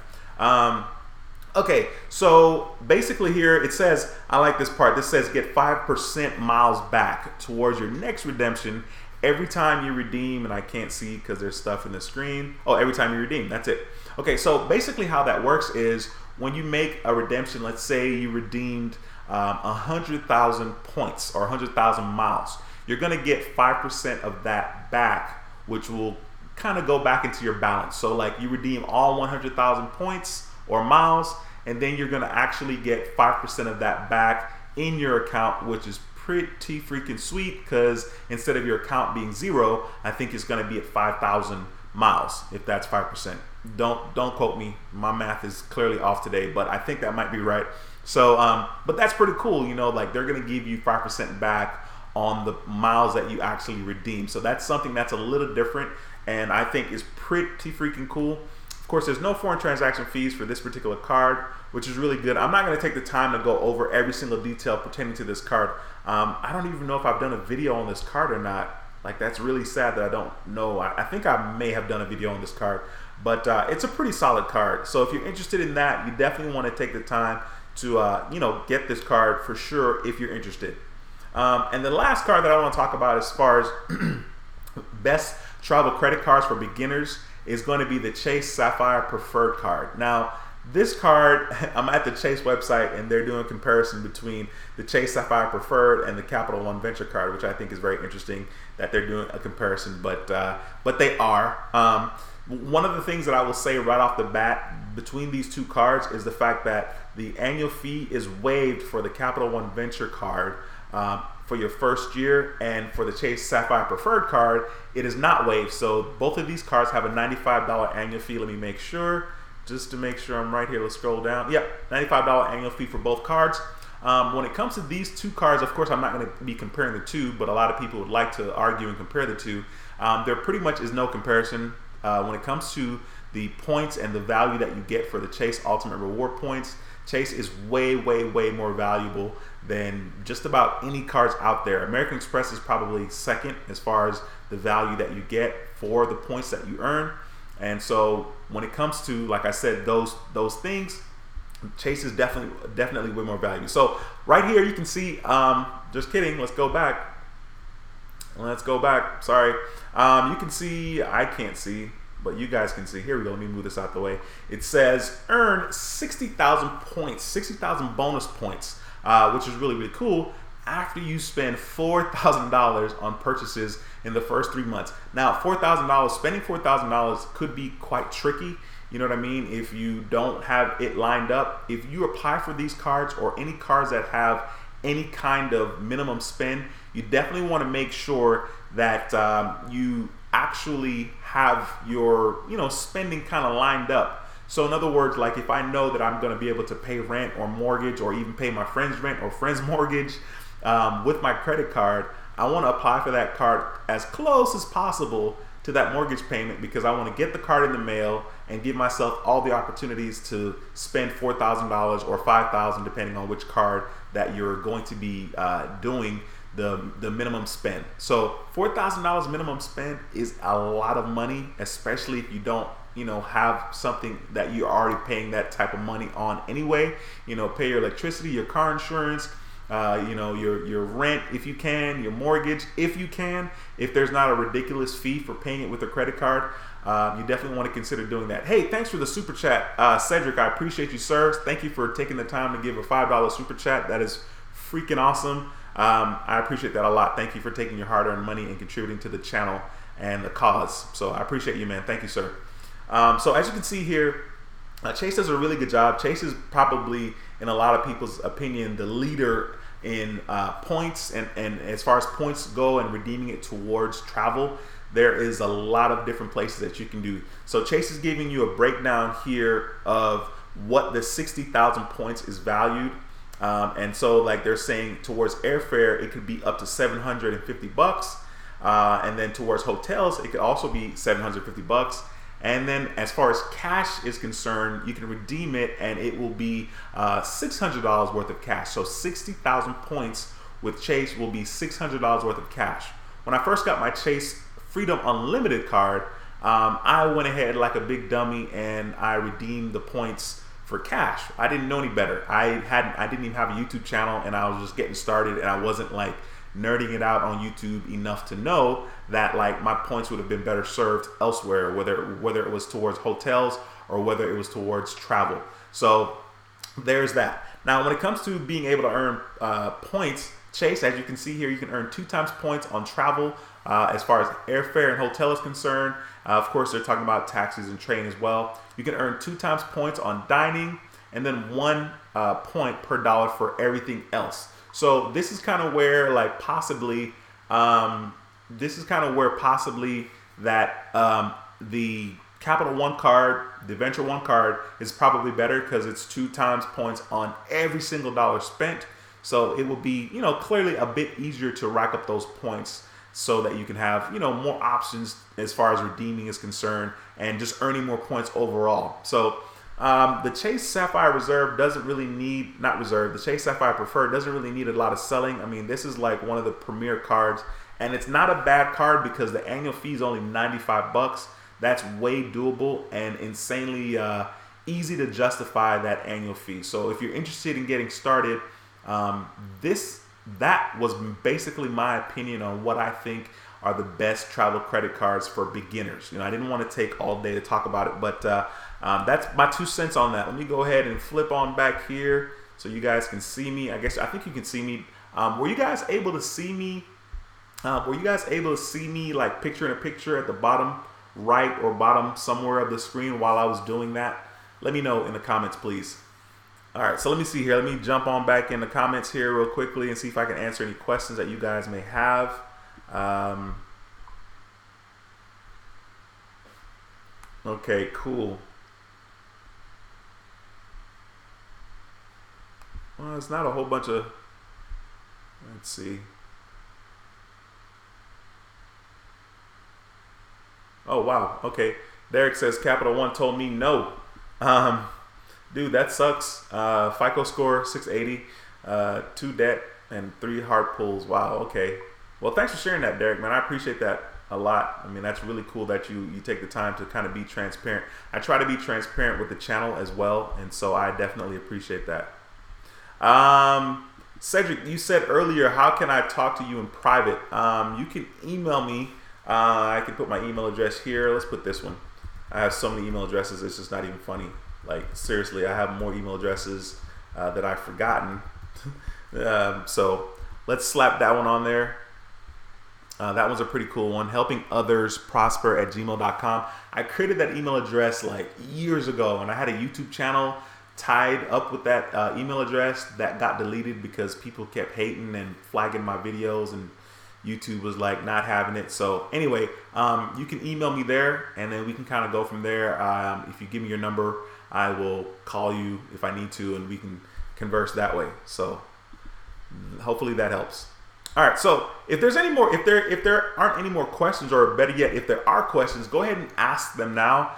Okay, so basically here it says, I like this part. This says get 5% miles back towards your next redemption every time you redeem, and I can't see because there's stuff in the screen. Oh, every time you redeem, that's it. Okay, so basically how that works is when you make a redemption, let's say you redeemed 100,000 points or 100,000 miles, you're gonna get 5% of that back, which will kind of go back into your balance. So like, you redeem all 100,000 points or miles, and then you're gonna actually get 5% of that back in your account, which is pretty freaking sweet, because instead of your account being 0, I think it's going to be at 5,000 miles, if that's 5%. Don't quote me, my math is clearly off today, but I think that might be right. So but that's pretty cool. Like, they're going to give you 5% back on the miles that you actually redeem. So that's something that's a little different, and I think is pretty freaking cool. Of course, there's no foreign transaction fees for this particular card, which is really good. I'm not going to take the time to go over every single detail pertaining to this card. I don't even know if I've done a video on this card or not. Like, that's really sad that I don't know. I think I may have done a video on this card, but it's a pretty solid card. So if you're interested in that, you definitely want to take the time to get this card for sure if you're interested. And the last card that I want to talk about as far as best travel credit cards for beginners is going to be the Chase Sapphire Preferred card. Now, this card, I'm at the Chase website, and they're doing a comparison between the Chase Sapphire Preferred and the Capital One Venture card, which I think is very interesting that they're doing a comparison, but they are. One of the things that I will say right off the bat between these two cards is the fact that the annual fee is waived for the Capital One Venture card for your first year, and for the Chase Sapphire Preferred card, it is not waived. So both of these cards have a $95 annual fee. Let me make sure, just to make sure I'm right here. Let's scroll down. Yep, $95 annual fee for both cards. When it comes to these two cards, of course, I'm not going to be comparing the two, but a lot of people would like to argue and compare the two. There pretty much is no comparison when it comes to the points and the value that you get for the Chase Ultimate Reward points. Chase is way, way, way more valuable than just about any cards out there. American Express is probably second as far as the value that you get for the points that you earn. And so when it comes to, like I said, those things, Chase is definitely way more value. So right here you can see, just kidding, let's go back. Let's go back. Sorry. You can see, I can't see, but you guys can see. Here we go. Let me move this out the way. It says earn 60,000 points, 60,000 bonus points, which is really, really cool after you spend $4,000 on purchases in the first 3 months. Now, $4,000, spending $4,000 could be quite tricky. You know what I mean? If you don't have it lined up, if you apply for these cards or any cards that have any kind of minimum spend, you definitely want to make sure that you actually have your spending kind of lined up. So in other words, like if I know that I'm going to be able to pay rent or mortgage or even pay my friend's rent or friend's mortgage with my credit card, I want to apply for that card as close as possible to that mortgage payment, because I want to get the card in the mail and give myself all the opportunities to spend $4,000 or $5,000 depending on which card that you're going to be doing the minimum spend. So $4,000 minimum spend is a lot of money, especially if you don't have something that you're already paying that type of money on anyway. Pay your electricity, your car insurance, your rent if you can, your mortgage if you can. If there's not a ridiculous fee for paying it with a credit card, you definitely want to consider doing that. Hey, thanks for the super chat, Cedric. I appreciate you, sir. Thank you for taking the time to give a $5 super chat. That is freaking awesome. I appreciate that a lot. Thank you for taking your hard-earned money and contributing to the channel and the cause. So I appreciate you, man. Thank you, sir. So as you can see here, Chase does a really good job. Chase is probably, in a lot of people's opinion, the leader in points, and as far as points go and redeeming it towards travel, there is a lot of different places that you can do. So Chase is giving you a breakdown here of what the 60,000 points is valued. And so like they're saying towards airfare, it could be up to 750 bucks. And then towards hotels, it could also be 750 bucks. And then as far as cash is concerned, you can redeem it and it will be $600 worth of cash. So 60,000 points with Chase will be $600 worth of cash. When I first got my Chase Freedom Unlimited card, I went ahead like a big dummy and I redeemed the points for cash. I didn't know any better. I didn't even have a YouTube channel, and I was just getting started, and I wasn't like nerding it out on YouTube enough to know that like my points would have been better served elsewhere, whether it was towards hotels or whether it was towards travel. So there's that. Now when it comes to being able to earn points, Chase, as you can see here, you can earn 2 times points on travel as far as airfare and hotel is concerned. Of course, they're talking about taxis and train as well. You can earn 2 times points on dining, and then 1 point per dollar for everything else. So this is kind of where like possibly, that the Capital One card, the Venture One card is probably better because it's 2 times points on every single dollar spent. So it will be, clearly a bit easier to rack up those points so that you can have, more options as far as redeeming is concerned and just earning more points overall. So the Chase Sapphire Reserve doesn't really need, the Chase Sapphire Preferred doesn't really need a lot of selling. I mean, this is like one of the premier cards, and it's not a bad card because the annual fee is only 95 bucks. That's way doable and insanely easy to justify that annual fee. So if you're interested in getting started, that was basically my opinion on what I think are the best travel credit cards for beginners. I didn't want to take all day to talk about it, but that's my 2 cents on that. Let me go ahead and flip on back here so you guys can see me. I think you can see me. Were you guys able to see me? Like picture in a picture at the bottom right or bottom somewhere of the screen while I was doing that? Let me know in the comments, please. All right, so let me see here. Let me jump on back in the comments here real quickly and see if I can answer any questions that you guys may have. Okay, cool. Well, it's not a whole bunch of, let's see. Oh, wow. Okay. Derek says Capital One told me no. Dude, that sucks. Fico Score 680, 2 debt, and 3 hard pulls. Wow, okay. Well, thanks for sharing that, Derek, man. I appreciate that a lot. I mean, that's really cool that you take the time to kind of be transparent. I try to be transparent with the channel as well, and so I definitely appreciate that. Cedric, you said earlier, how can I talk to you in private? You can email me. I can put my email address here. Let's put this one. I have so many email addresses, it's just not even funny. Like, seriously, I have more email addresses that I've forgotten. So let's slap that one on there. That one's a pretty cool one. Helping others prosper at gmail.com. I created that email address like years ago, and I had a YouTube channel tied up with that email address that got deleted because people kept hating and flagging my videos, and YouTube was like not having it. So anyway, you can email me there, and then we can kind of go from there. If you give me your number, I will call you if I need to, and we can converse that way. So hopefully that helps. All right, so if there's any more, if there aren't any more questions, or better yet, if there are questions, go ahead and ask them now.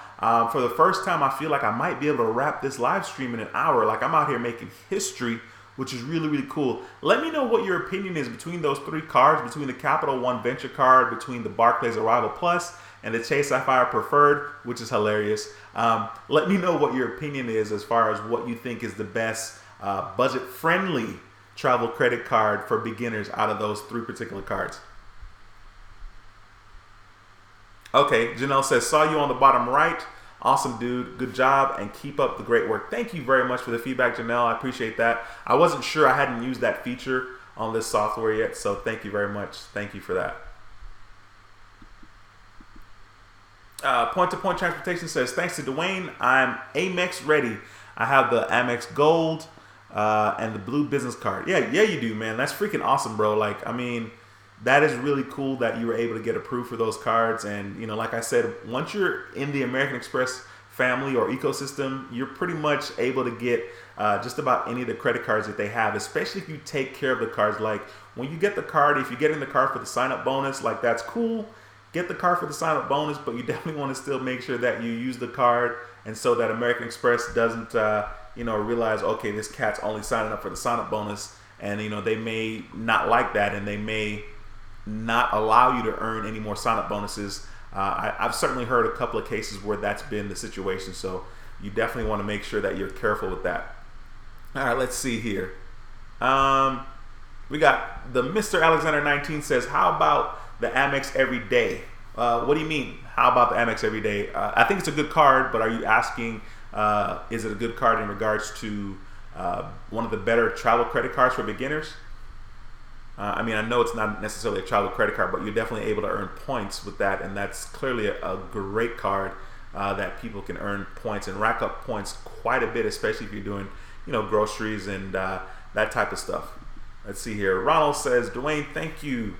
For the first time, I feel like I might be able to wrap this live stream in an hour. Like, I'm out here making history, which is really, really cool. Let me know what your opinion is between those three cards, between the Capital One Venture card, between the Barclays Arrival Plus, and the Chase Sapphire Preferred, which is hilarious. Let me know what your opinion is as far as what you think is the best budget-friendly travel credit card for beginners out of those three particular cards. Okay, Janelle says, saw you on the bottom right. Awesome, dude. Good job, and keep up the great work. Thank you very much for the feedback, Janelle. I appreciate that. I wasn't sure, I hadn't used that feature on this software yet, so thank you very much. Thank you for that. Point-to-point transportation says, thanks to Duane, I'm Amex ready. I have the Amex Gold and the blue business card. Yeah, you do, man. That's freaking awesome, bro. Like, I mean, that is really cool that you were able to get approved for those cards. And, you know, like I said, once you're in the American Express family or ecosystem, you're pretty much able to get just about any of the credit cards that they have, especially if you take care of the cards. Like, when you get the card, if you're getting the card for the sign-up bonus, like, that's cool. Get the card for the sign-up bonus, but you definitely want to still make sure that you use the card, and so that American Express doesn't, you know, realize, okay, this cat's only signing up for the sign-up bonus, and, you know, they may not like that, and they may not allow you to earn any more sign-up bonuses. I've certainly heard a couple of cases where that's been the situation, so you definitely want to make sure that you're careful with that. All right, let's see here. We got the Mr. Alexander 19 says, how about the Amex Every Day? What do you mean, how about the Amex Every Day? I think it's a good card, but are you asking, is it a good card in regards to one of the better travel credit cards for beginners? I mean, I know it's not necessarily a travel credit card, but you're definitely able to earn points with that, and that's clearly a great card that people can earn points and rack up points quite a bit, especially if you're doing, you know, groceries and that type of stuff. Let's see here. Ronald says, Duane, thank you.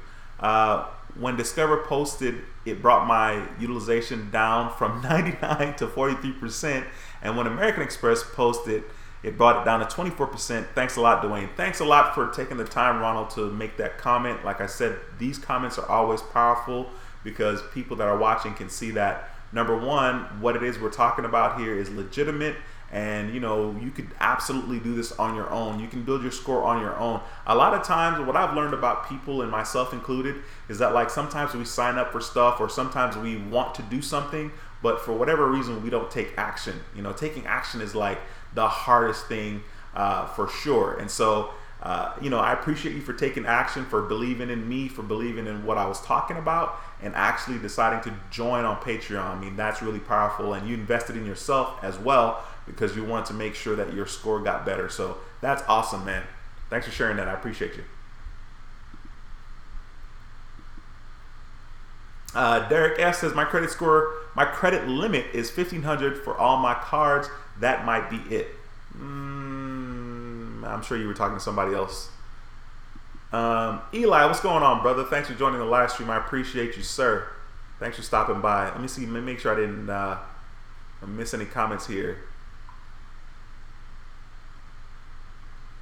When Discover posted, it brought my utilization down from 99 to 43%, and when American Express posted, it brought it down to 24%. Thanks a lot, Duane. Thanks a lot for taking the time, Ronald, to make that comment. Like I said, these comments are always powerful because people that are watching can see that, number one, what it is we're talking about here is legitimate, and, you know, you could absolutely do this on your own. You can build your score on your own. A lot of times, what I've learned about people, and myself included, is that, like, sometimes we sign up for stuff, or sometimes we want to do something, but for whatever reason, we don't take action. You know, taking action is like the hardest thing for sure. And so, you know, I appreciate you for taking action, for believing in me, for believing in what I was talking about, and actually deciding to join on Patreon. I mean, that's really powerful, and you invested in yourself as well because you wanted to make sure that your score got better. So that's awesome, man. Thanks for sharing that. I appreciate you. Derek S says, my credit limit is 1,500 for all my cards. That might be it. I'm sure you were talking to somebody else. Eli, what's going on, brother? Thanks for joining the live stream. I appreciate you, sir. Thanks for stopping by. Let me see. Let me make sure I didn't miss any comments here.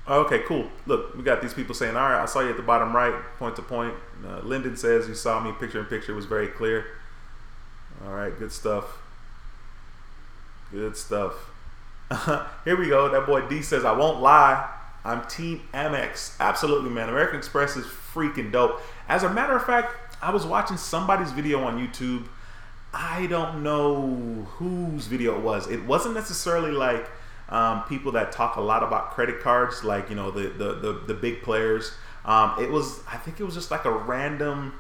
Okay, cool. Look, we got these people saying, all right, I saw you at the bottom right, point to point. Lyndon says, you saw me picture in picture, was very clear. All right, good stuff. Good stuff. Here we go. That boy D says, I won't lie, I'm Team Amex. Absolutely, man. American Express is freaking dope. As a matter of fact, I was watching somebody's video on YouTube. I don't know whose video it was. It wasn't necessarily like people that talk a lot about credit cards, like, you know, the big players. I think it was just like a random,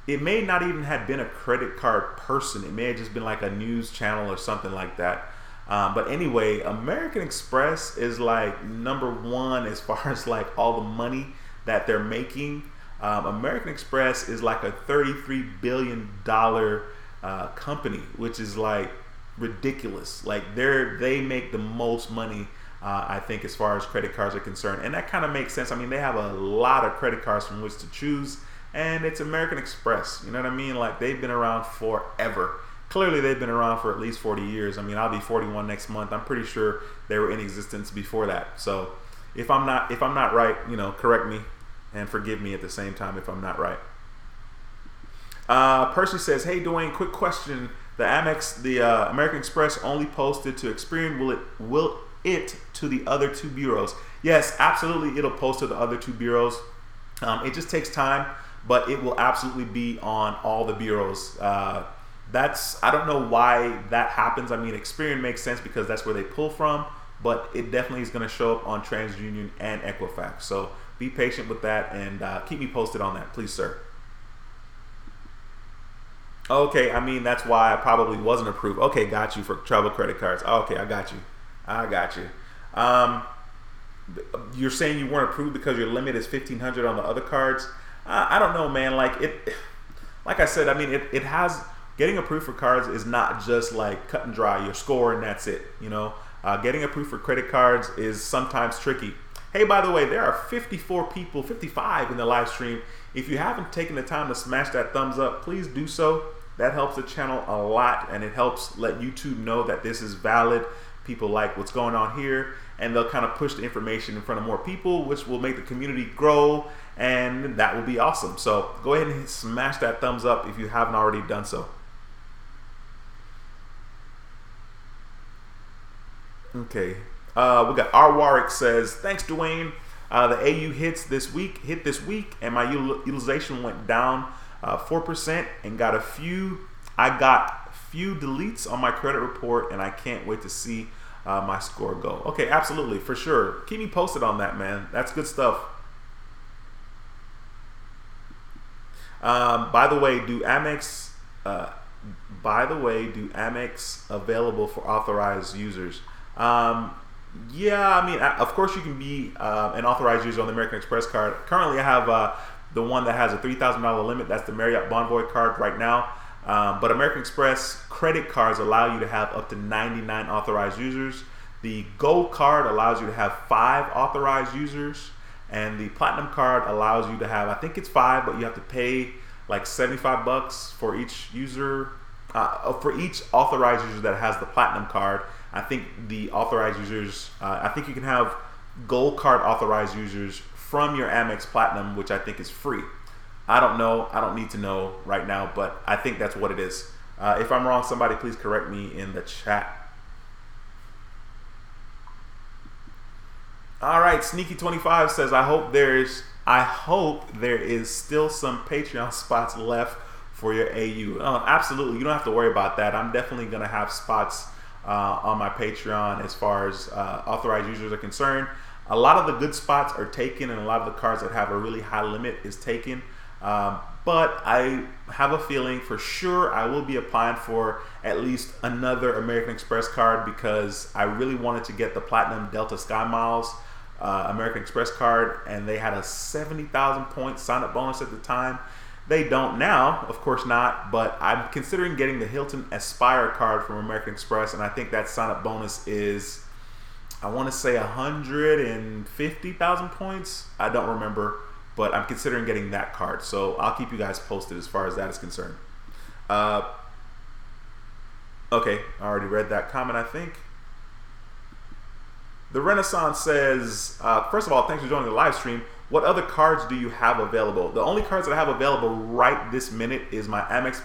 it may not even have been a credit card person. It may have just been like a news channel or something like that. But anyway, American Express is like #1 as far as like all the money that they're making. American Express is like a $33 billion company, which is like ridiculous. Like they make the most money, I think, as far as credit cards are concerned, and that kind of makes sense. I mean, they have a lot of credit cards from which to choose, and it's American Express. You know what I mean? Like, they've been around forever. Clearly, they've been around for at least 40 years. I mean, I'll be 41 next month. I'm pretty sure they were in existence before that. So, if I'm not right, you know, correct me and forgive me at the same time if I'm not right. Percy says, "Hey Duane, quick question. The Amex, the American Express only posted to Experian. Will it to the other 2 bureaus?" Yes, absolutely. It'll post to the other 2 bureaus. It just takes time, but it will absolutely be on all the bureaus. I don't know why that happens. I mean, Experian makes sense because that's where they pull from, but it definitely is going to show up on TransUnion and Equifax. So be patient with that, and keep me posted on that, please, sir. Okay, I mean, that's why I probably wasn't approved. Okay, got you, for travel credit cards. Okay, I got you. You're saying you weren't approved because your limit is $1,500 on the other cards? I don't know, man. Like I said, I mean, it has, getting approved for cards is not just like cut and dry, your score and that's it. You know, getting approved for credit cards is sometimes tricky. Hey, by the way, there are 55 in the live stream. If you haven't taken the time to smash that thumbs up, please do so. That helps the channel a lot, and it helps let YouTube know that this is valid. People like what's going on here, and they'll kind of push the information in front of more people, which will make the community grow, and that will be awesome. So go ahead and smash that thumbs up if you haven't already done so. Okay, we got R. Warwick says, "Thanks, Duane. The AU hit this week, and my utilization went down 4%, and I got few deletes on my credit report, and I can't wait to see my score go." Okay, absolutely, for sure. Keep me posted on that, man. That's good stuff. By the way, do Amex available for authorized users? Yeah, I mean, of course you can be an authorized user on the American Express card. Currently, I have the one that has a $3,000 limit. That's the Marriott Bonvoy card right now. But American Express credit cards allow you to have up to 99 authorized users. The Gold card allows you to have 5 authorized users, and the Platinum card allows you to have, I think it's 5, but you have to pay like $75 for each user, for each authorized user that has the Platinum card. I think the authorized users, I think you can have Gold card authorized users from your Amex Platinum, which I think is free. I don't know. I don't need to know right now, but I think that's what it is. If I'm wrong, somebody please correct me in the chat. All right, Sneaky25 says, I hope there is still some Patreon spots left for your AU. Absolutely, you don't have to worry about that. I'm definitely gonna have spots on my Patreon as far as authorized users are concerned. A lot of the good spots are taken, and a lot of the cards that have a really high limit is taken. But I have a feeling for sure I will be applying for at least another American Express card, because I really wanted to get the Platinum Delta Sky Miles American Express card, and they had a 70,000 point sign-up bonus at the time. They don't now, of course not, but I'm considering getting the Hilton Aspire card from American Express, and I think that sign-up bonus is, I want to say 150,000 points. I don't remember, but I'm considering getting that card. So I'll keep you guys posted as far as that is concerned. Okay, I already read that comment, I think. The Renaissance says, first of all, thanks for joining the live stream. What other cards do you have available? The only cards that I have available right this minute is my Amex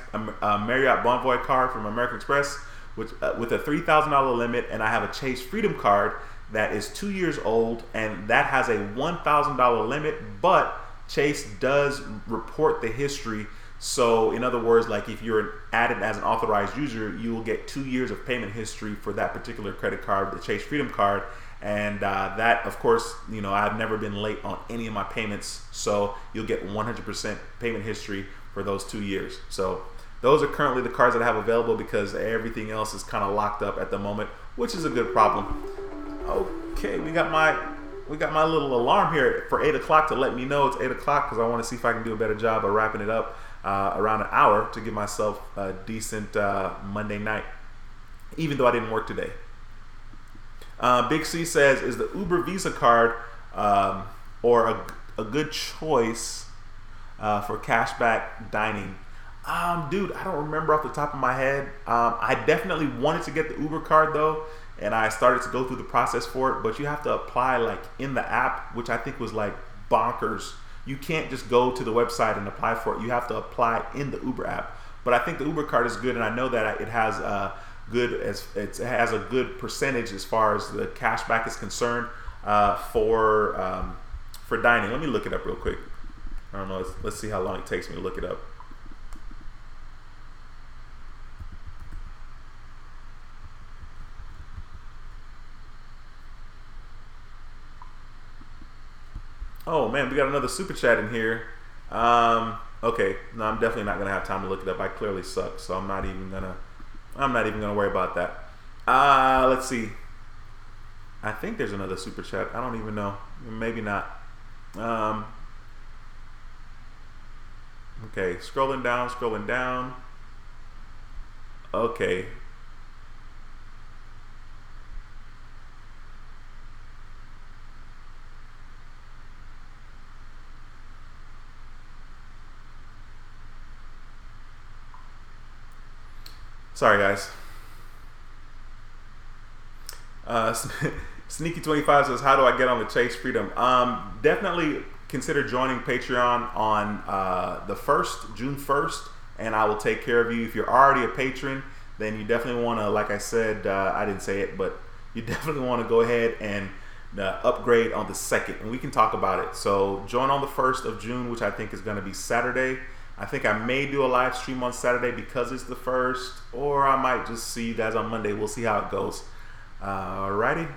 Marriott Bonvoy card from American Express, which with a $3,000 limit, and I have a Chase Freedom card that is 2 years old, and that has a $1,000 limit, but Chase does report the history So in other words, like if you're added as an authorized user, you will get 2 years of payment history for that particular credit card, the Chase Freedom card. And that, of course, you know, I've never been late on any of my payments, so you'll get 100% payment history for those 2 years. So those are currently the cards that I have available because everything else is kind of locked up at the moment, which is a good problem. Okay, we got my little alarm here for 8 o'clock to let me know it's 8 o'clock because I want to see if I can do a better job of wrapping it up around an hour to give myself a decent Monday night, even though I didn't work today. Big C says, is the Uber Visa card or a good choice for cashback dining? Dude, I don't remember off the top of my head. I definitely wanted to get the Uber card though, and I started to go through the process for it, but you have to apply like in the app, which I think was like bonkers. You can't just go to the website and apply for it. You have to apply in the Uber app. But I think the Uber card is good, and I know that it has a good percentage as far as the cashback is concerned for dining. Let me look it up real quick. I don't know. Let's see how long it takes me to look it up. Oh man, we got another super chat in here. Okay, no, I'm definitely not gonna have time to look it up. I clearly suck, so I'm not even gonna worry about that. Let's see. I think there's another super chat. I don't even know. Maybe not. Okay, scrolling down. Okay. Sorry, guys. Sneaky25 says, how do I get on the Chase Freedom? Definitely consider joining Patreon on June 1st, and I will take care of you. If you're already a patron, then you definitely want to, like I said, I didn't say it, but you definitely want to go ahead and upgrade on the 2nd, and we can talk about it. So join on the 1st of June, which I think is going to be Saturday. I think I may do a live stream on Saturday because it's the 1st, or I might just see you guys on Monday. We'll see how it goes. Alrighty.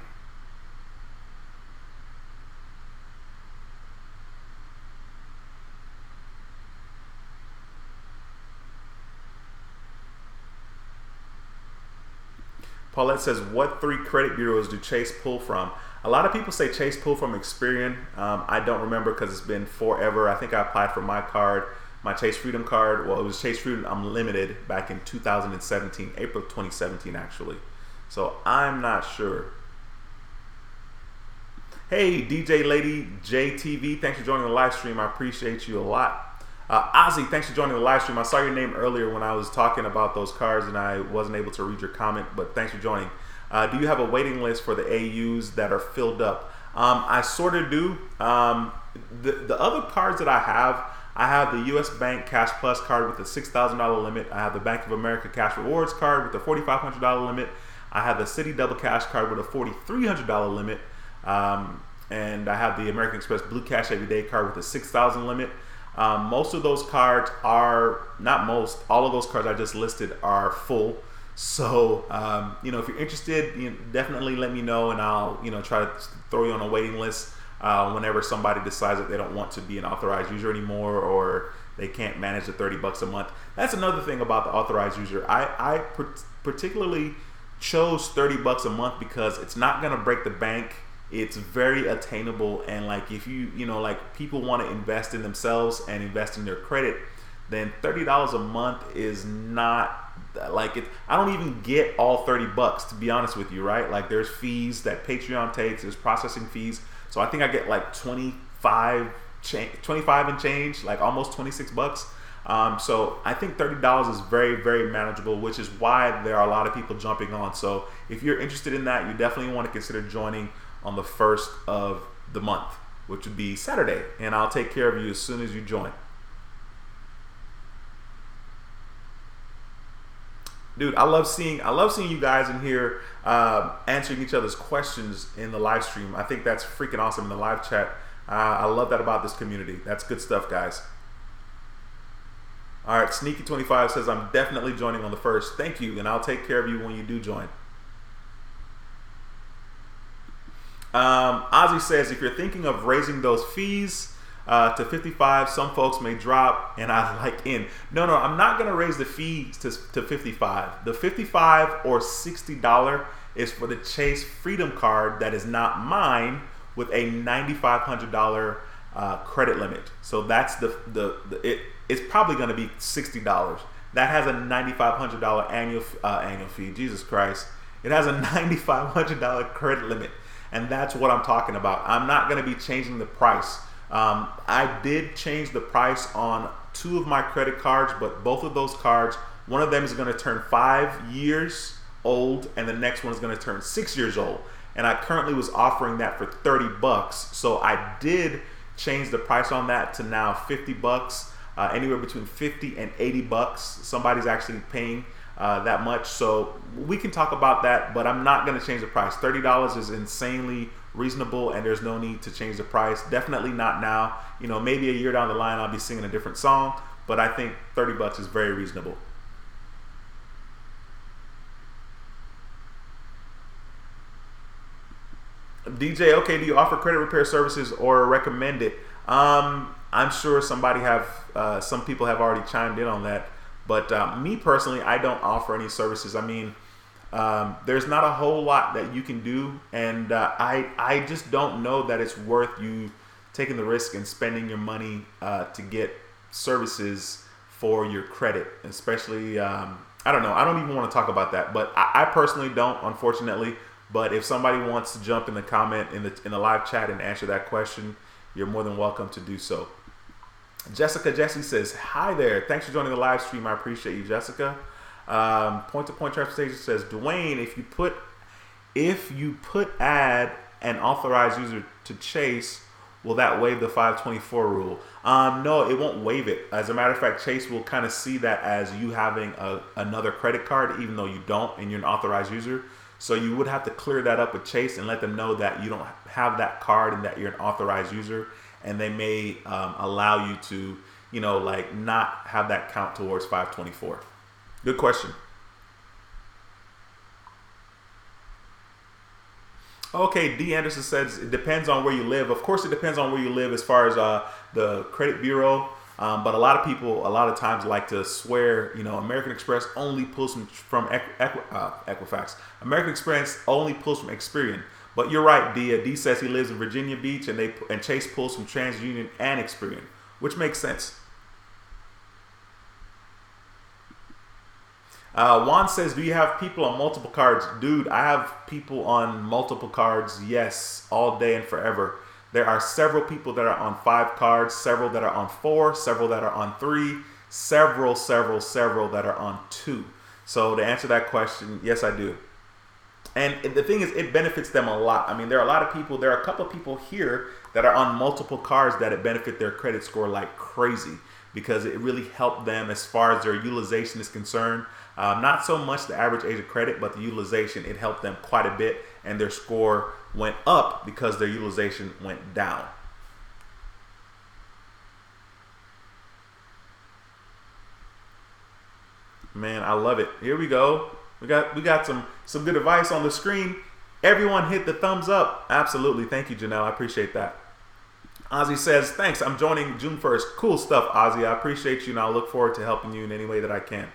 Paulette says, what 3 credit bureaus do Chase pull from? A lot of people say Chase pull from Experian. I don't remember because it's been forever. I think I applied for my card, my Chase Freedom card. Well, it was Chase Freedom Unlimited back in 2017, April 2017 actually. So I'm not sure. Hey, DJ Lady JTV, thanks for joining the live stream. I appreciate you a lot. Ozzy, thanks for joining the live stream. I saw your name earlier when I was talking about those cards and I wasn't able to read your comment, but thanks for joining. Do you have a waiting list for the AUs that are filled up? I sort of do. The other cards that I have the US Bank Cash Plus card with a $6,000 limit. I have the Bank of America Cash Rewards card with a $4,500 limit. I have the Citi Double Cash card with a $4,300 limit. And I have the American Express Blue Cash Everyday card with a $6,000 limit. Most of those cards are, not most, all of those cards I just listed are full. So, you know, if you're interested, definitely let me know and I'll, try to throw you on a waiting list whenever somebody decides that they don't want to be an authorized user anymore or they can't manage the $30 a month. That's another thing about the authorized user. I particularly chose $30 a month because it's not going to break the bank. It's very attainable, and like if like people want to invest in themselves and invest in their credit, then $30 a month is not like it. I don't even get all $30 to be honest with you, right? Like there's fees that Patreon takes, there's processing fees. So I think I get like 25 and change, like almost $26. So I think $30 is very, very manageable, which is why there are a lot of people jumping on. So if you're interested in that, you definitely want to consider joining on the 1st of the month, which would be Saturday, and I'll take care of you as soon as you join. Dude, I love seeing you guys in here answering each other's questions in the live stream. I think that's freaking awesome in the live chat. I love that about this community. That's good stuff, guys. All right, Sneaky25 says, I'm definitely joining on the 1st. Thank you, and I'll take care of you when you do join. Ozzy says, if you're thinking of raising those fees to 55, some folks may drop, and I like in. No, I'm not going to raise the fees to 55. The $55 or $60 is for the Chase Freedom Card that is not mine with a $9,500 credit limit. So that's it's probably going to be $60. That has a $9,500 annual fee. Jesus Christ. It has a $9,500 credit limit. And that's what I'm talking about. I'm not going to be changing the price. I did change the price on 2 of my credit cards, but both of those cards, one of them is going to turn 5 years old and the next one is going to turn 6 years old. And I currently was offering that for $30. So I did change the price on that to now $50, anywhere between $50 and $80. Somebody's actually paying that much, so we can talk about that, but I'm not going to change the price. $30 is insanely reasonable, and there's no need to change the price. Definitely not now. You know, maybe a year down the line I'll be singing a different song, but I think $30 is very reasonable. DJ, okay, do you offer credit repair services or recommend it? I'm sure some people have already chimed in on that. But me personally, I don't offer any services. I mean, there's not a whole lot that you can do, and I just don't know that it's worth you taking the risk and spending your money to get services for your credit, especially, I don't know. I don't even want to talk about that, but I personally don't, unfortunately. But if somebody wants to jump in the comment in the live chat and answer that question, you're more than welcome to do so. Jessica Jesse says, hi there. Thanks for joining the live stream. I appreciate you, Jessica. Point to Point Transportation says, Duane, if you put add an authorized user to Chase, will that waive the 524 rule? No, it won't waive it. As a matter of fact, Chase will kind of see that as you having another credit card, even though you don't and you're an authorized user. So you would have to clear that up with Chase and let them know that you don't have that card and that you're an authorized user. And they may allow you to, like not have that count towards 524. Good question. Okay, D. Anderson says it depends on where you live. Of course, it depends on where you live as far as the credit bureau. But a lot of people, a lot of times, like to swear, American Express only pulls from Equifax. American Express only pulls from Experian. But you're right, D. D says he lives in Virginia Beach, and Chase pulls from TransUnion and Experian, which makes sense. Juan says, do you have people on multiple cards? Dude, I have people on multiple cards, yes, all day and forever. There are several people that are on 5 cards, several that are on 4, several that are on 3, several that are on 2. So to answer that question, yes, I do. And the thing is, it benefits them a lot. I mean, there are a couple of people here that are on multiple cards that it benefit their credit score like crazy, because it really helped them as far as their utilization is concerned. Not so much the average age of credit, but the utilization, it helped them quite a bit, and their score went up because their utilization went down. Man, I love it. Here we go. We got some good advice on the screen. Everyone hit the thumbs up. Absolutely. Thank you, Janelle. I appreciate that. Ozzy says, thanks. I'm joining June 1st. Cool stuff, Ozzy. I appreciate you, and I'll look forward to helping you in any way that I can.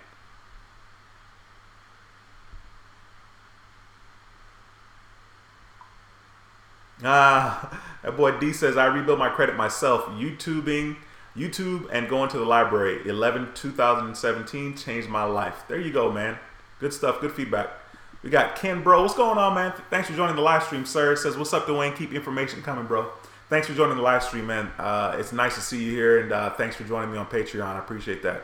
That boy D says, I rebuilt my credit myself. YouTube and going to the library. 11/2017 changed my life. There you go, man. Good stuff. Good feedback. We got Ken Bro. What's going on, man? Thanks for joining the live stream, sir. It says, what's up, Duane? Keep information coming, bro. Thanks for joining the live stream, man. It's nice to see you here, and thanks for joining me on Patreon. I appreciate that.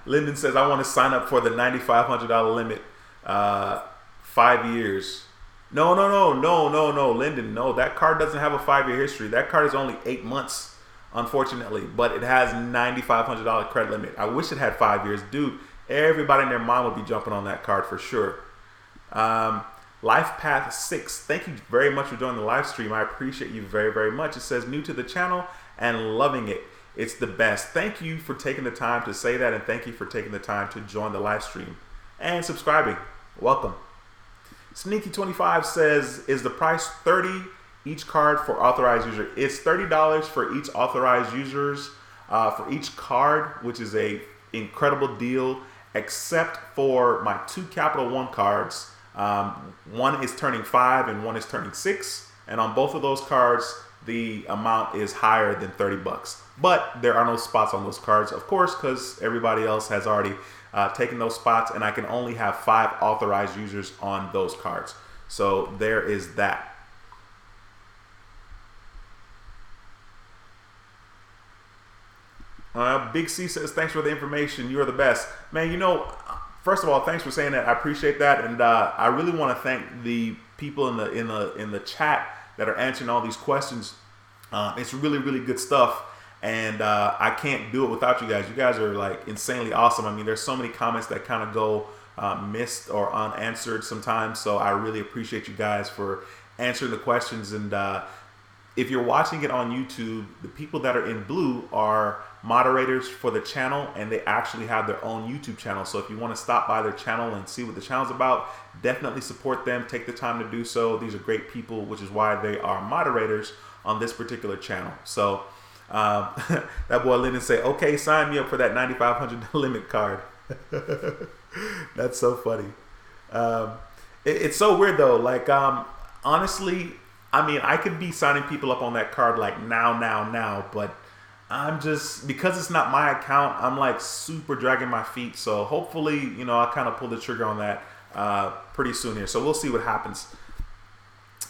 Lyndon says, I want to sign up for the $9,500 limit. 5 years. No, Lyndon. No, that card doesn't have a 5-year history. That card is only 8 months, unfortunately. But it has $9,500 credit limit. I wish it had 5 years. Dude, everybody and their mom would be jumping on that card for sure. Life Path 6, thank you very much for joining the live stream. I appreciate you very, very much. It says new to the channel and loving it. It's the best. Thank you for taking the time to say that, and thank you for taking the time to join the live stream and subscribing. Welcome. Sneaky25 says, is the price $30 each card for authorized user? It's $30 for each authorized users for each card, which is a incredible deal, except for my 2 Capital One cards. One is turning 5 and one is turning 6, and on both of those cards the amount is higher than 30 bucks, but there are no spots on those cards, of course, because everybody else has already taken those spots, and I can only have 5 authorized users on those cards. So there is that. Big C says, thanks for the information. You are the best. Man, you know, first of all, thanks for saying that. I appreciate that, and I really want to thank the people in the chat that are answering all these questions. It's really, really good stuff, and I can't do it without you guys. You guys are like insanely awesome. I mean, there's so many comments that kind of go missed or unanswered sometimes, so I really appreciate you guys for answering the questions. And if you're watching it on YouTube, the people that are in blue are moderators for the channel, and they actually have their own YouTube channel. So if you want to stop by their channel and see what the channel's about, definitely support them. Take the time to do so. These are great people, which is why they are moderators on this particular channel. So that boy Lennon say, okay, sign me up for that $9,500 limit card. That's so funny. It's so weird though. Like, honestly, I mean, I could be signing people up on that card like now, but I'm just, because it's not my account, I'm like super dragging my feet. So hopefully, you know, I'll kind of pull the trigger on that pretty soon here. So we'll see what happens.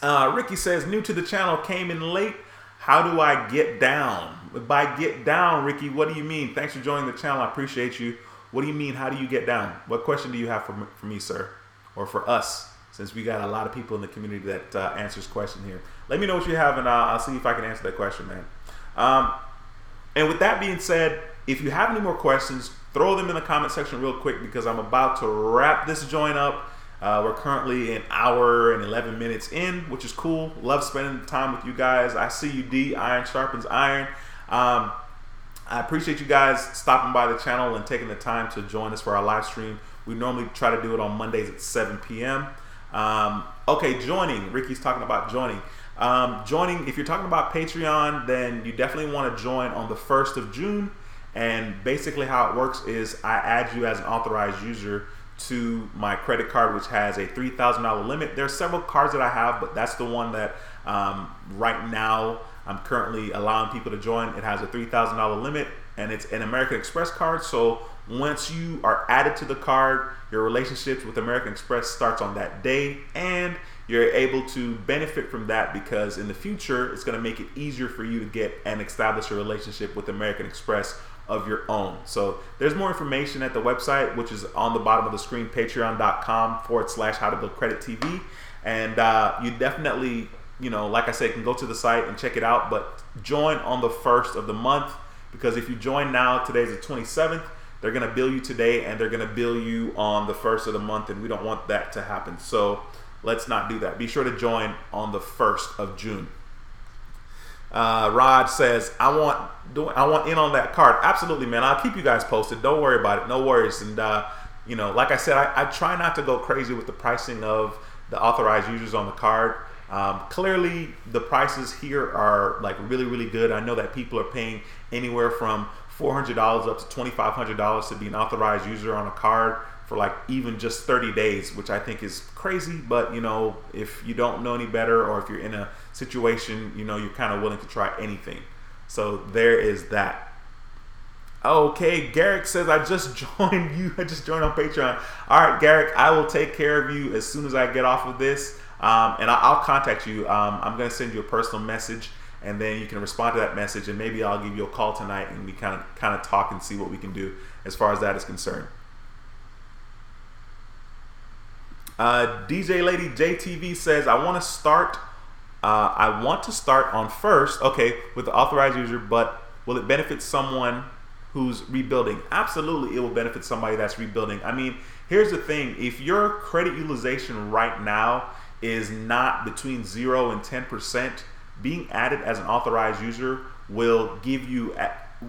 Ricky says, new to the channel, came in late. How do I get down? By get down, Ricky, what do you mean? Thanks for joining the channel. I appreciate you. What do you mean? How do you get down? What question do you have for me, sir? Or for us? Since we got a lot of people in the community that answers question here. Let me know what you have, and I'll see if I can answer that question, man. And with that being said, if you have any more questions, throw them in the comment section real quick, because I'm about to wrap this joint up. We're currently an hour and 11 minutes in, which is cool. Love spending time with you guys. I see you, D. Iron sharpens iron. I appreciate you guys stopping by the channel and taking the time to join us for our live stream. We normally try to do it on Mondays at 7 p.m. Okay, joining. Ricky's talking about joining. Joining, if you're talking about Patreon, then you definitely want to join on the 1st of June. And basically how it works is I add you as an authorized user to my credit card, which has a $3,000 limit. There are several cards that I have, but that's the one that right now I'm currently allowing people to join. It has a $3,000 limit, and it's an American Express card. So once you are added to the card, your relationships with American Express starts on that day, and you're able to benefit from that, because in the future, it's going to make it easier for you to get and establish a relationship with American Express of your own. So there's more information at the website, which is on the bottom of the screen, patreon.com/howtobuildcredittv. And you definitely, you know, like I said, can go to the site and check it out, but join on the 1st of the month, because if you join now, today's the 27th, they're going to bill you today, and they're going to bill you on the 1st of the month, and we don't want that to happen. So let's not do that. Be sure to join on the 1st of June. Rod says, I want in on that card. Absolutely, man. I'll keep you guys posted. Don't worry about it. No worries. And you know, like I said, I try not to go crazy with the pricing of the authorized users on the card. Clearly, the prices here are like really, really good. I know that people are paying anywhere from $400 up to $2,500 to be an authorized user on a card for like even just 30 days, which I think is crazy. But you know, if you don't know any better, or if you're in a situation, you know, you're kind of willing to try anything. So there is that. Okay, Garrick says, I just joined you. I just joined on Patreon. All right, Garrick, I will take care of you as soon as I get off of this. And I'll contact you. I'm going to send you a personal message, and then you can respond to that message, and maybe I'll give you a call tonight, and we kind of talk and see what we can do as far as that is concerned. DJ Lady JTV says, I want to start on 1st, okay, with the authorized user, but will it benefit someone who's rebuilding? Absolutely, it will benefit somebody that's rebuilding. I mean, here's the thing. If your credit utilization right now is not between 0 and 10%, being added as an authorized user will give you,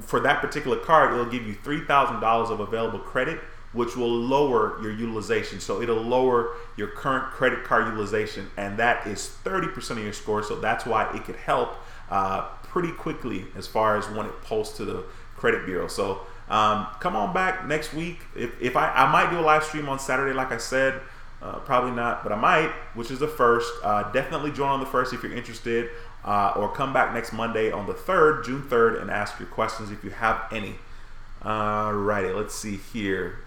for that particular card, it'll give you $3,000 of available credit, which will lower your utilization. So it'll lower your current credit card utilization, and that is 30% of your score. So that's why it could help pretty quickly as far as when it posts to the credit bureau. So come on back next week. If I might do a live stream on Saturday, like I said. Probably not, but I might, which is the 1st. Definitely join on the 1st if you're interested, or come back next Monday on the 3rd, June 3rd, and ask your questions if you have any. Alrighty, let's see here.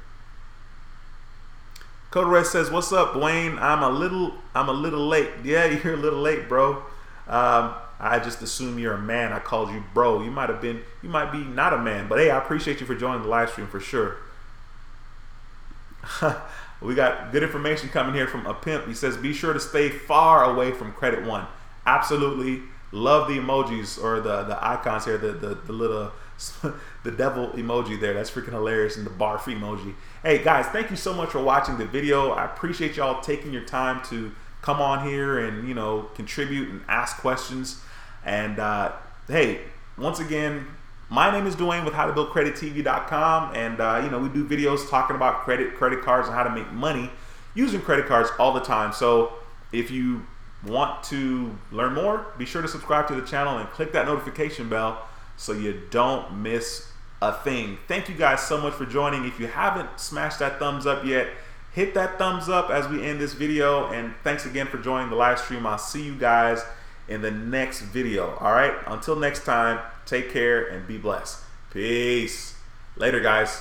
Code Red says, "What's up, Duane? I'm a little late." Yeah, you're a little late, bro. I just assume you're a man. I called you bro. You might be not a man, but hey, I appreciate you for joining the live stream for sure. We got good information coming here from a pimp. He says, "Be sure to stay far away from Credit One." Absolutely. Love the emojis, or the icons here, the little the devil emoji there. That's freaking hilarious, and the barf emoji. Hey guys, thank you so much for watching the video. I appreciate y'all taking your time to come on here and, you know, contribute and ask questions. And hey, once again, my name is Duane with howtobuildcredittv.com, and you know, we do videos talking about credit cards, and how to make money using credit cards all the time. So if you want to learn more, be sure to subscribe to the channel and click that notification bell so you don't miss a thing. Thank you guys so much for joining. If you haven't smashed that thumbs up yet, hit that thumbs up as we end this video, and thanks again for joining the live stream. I'll see you guys in the next video. All right, until next time, take care and be blessed. Peace. Later, guys.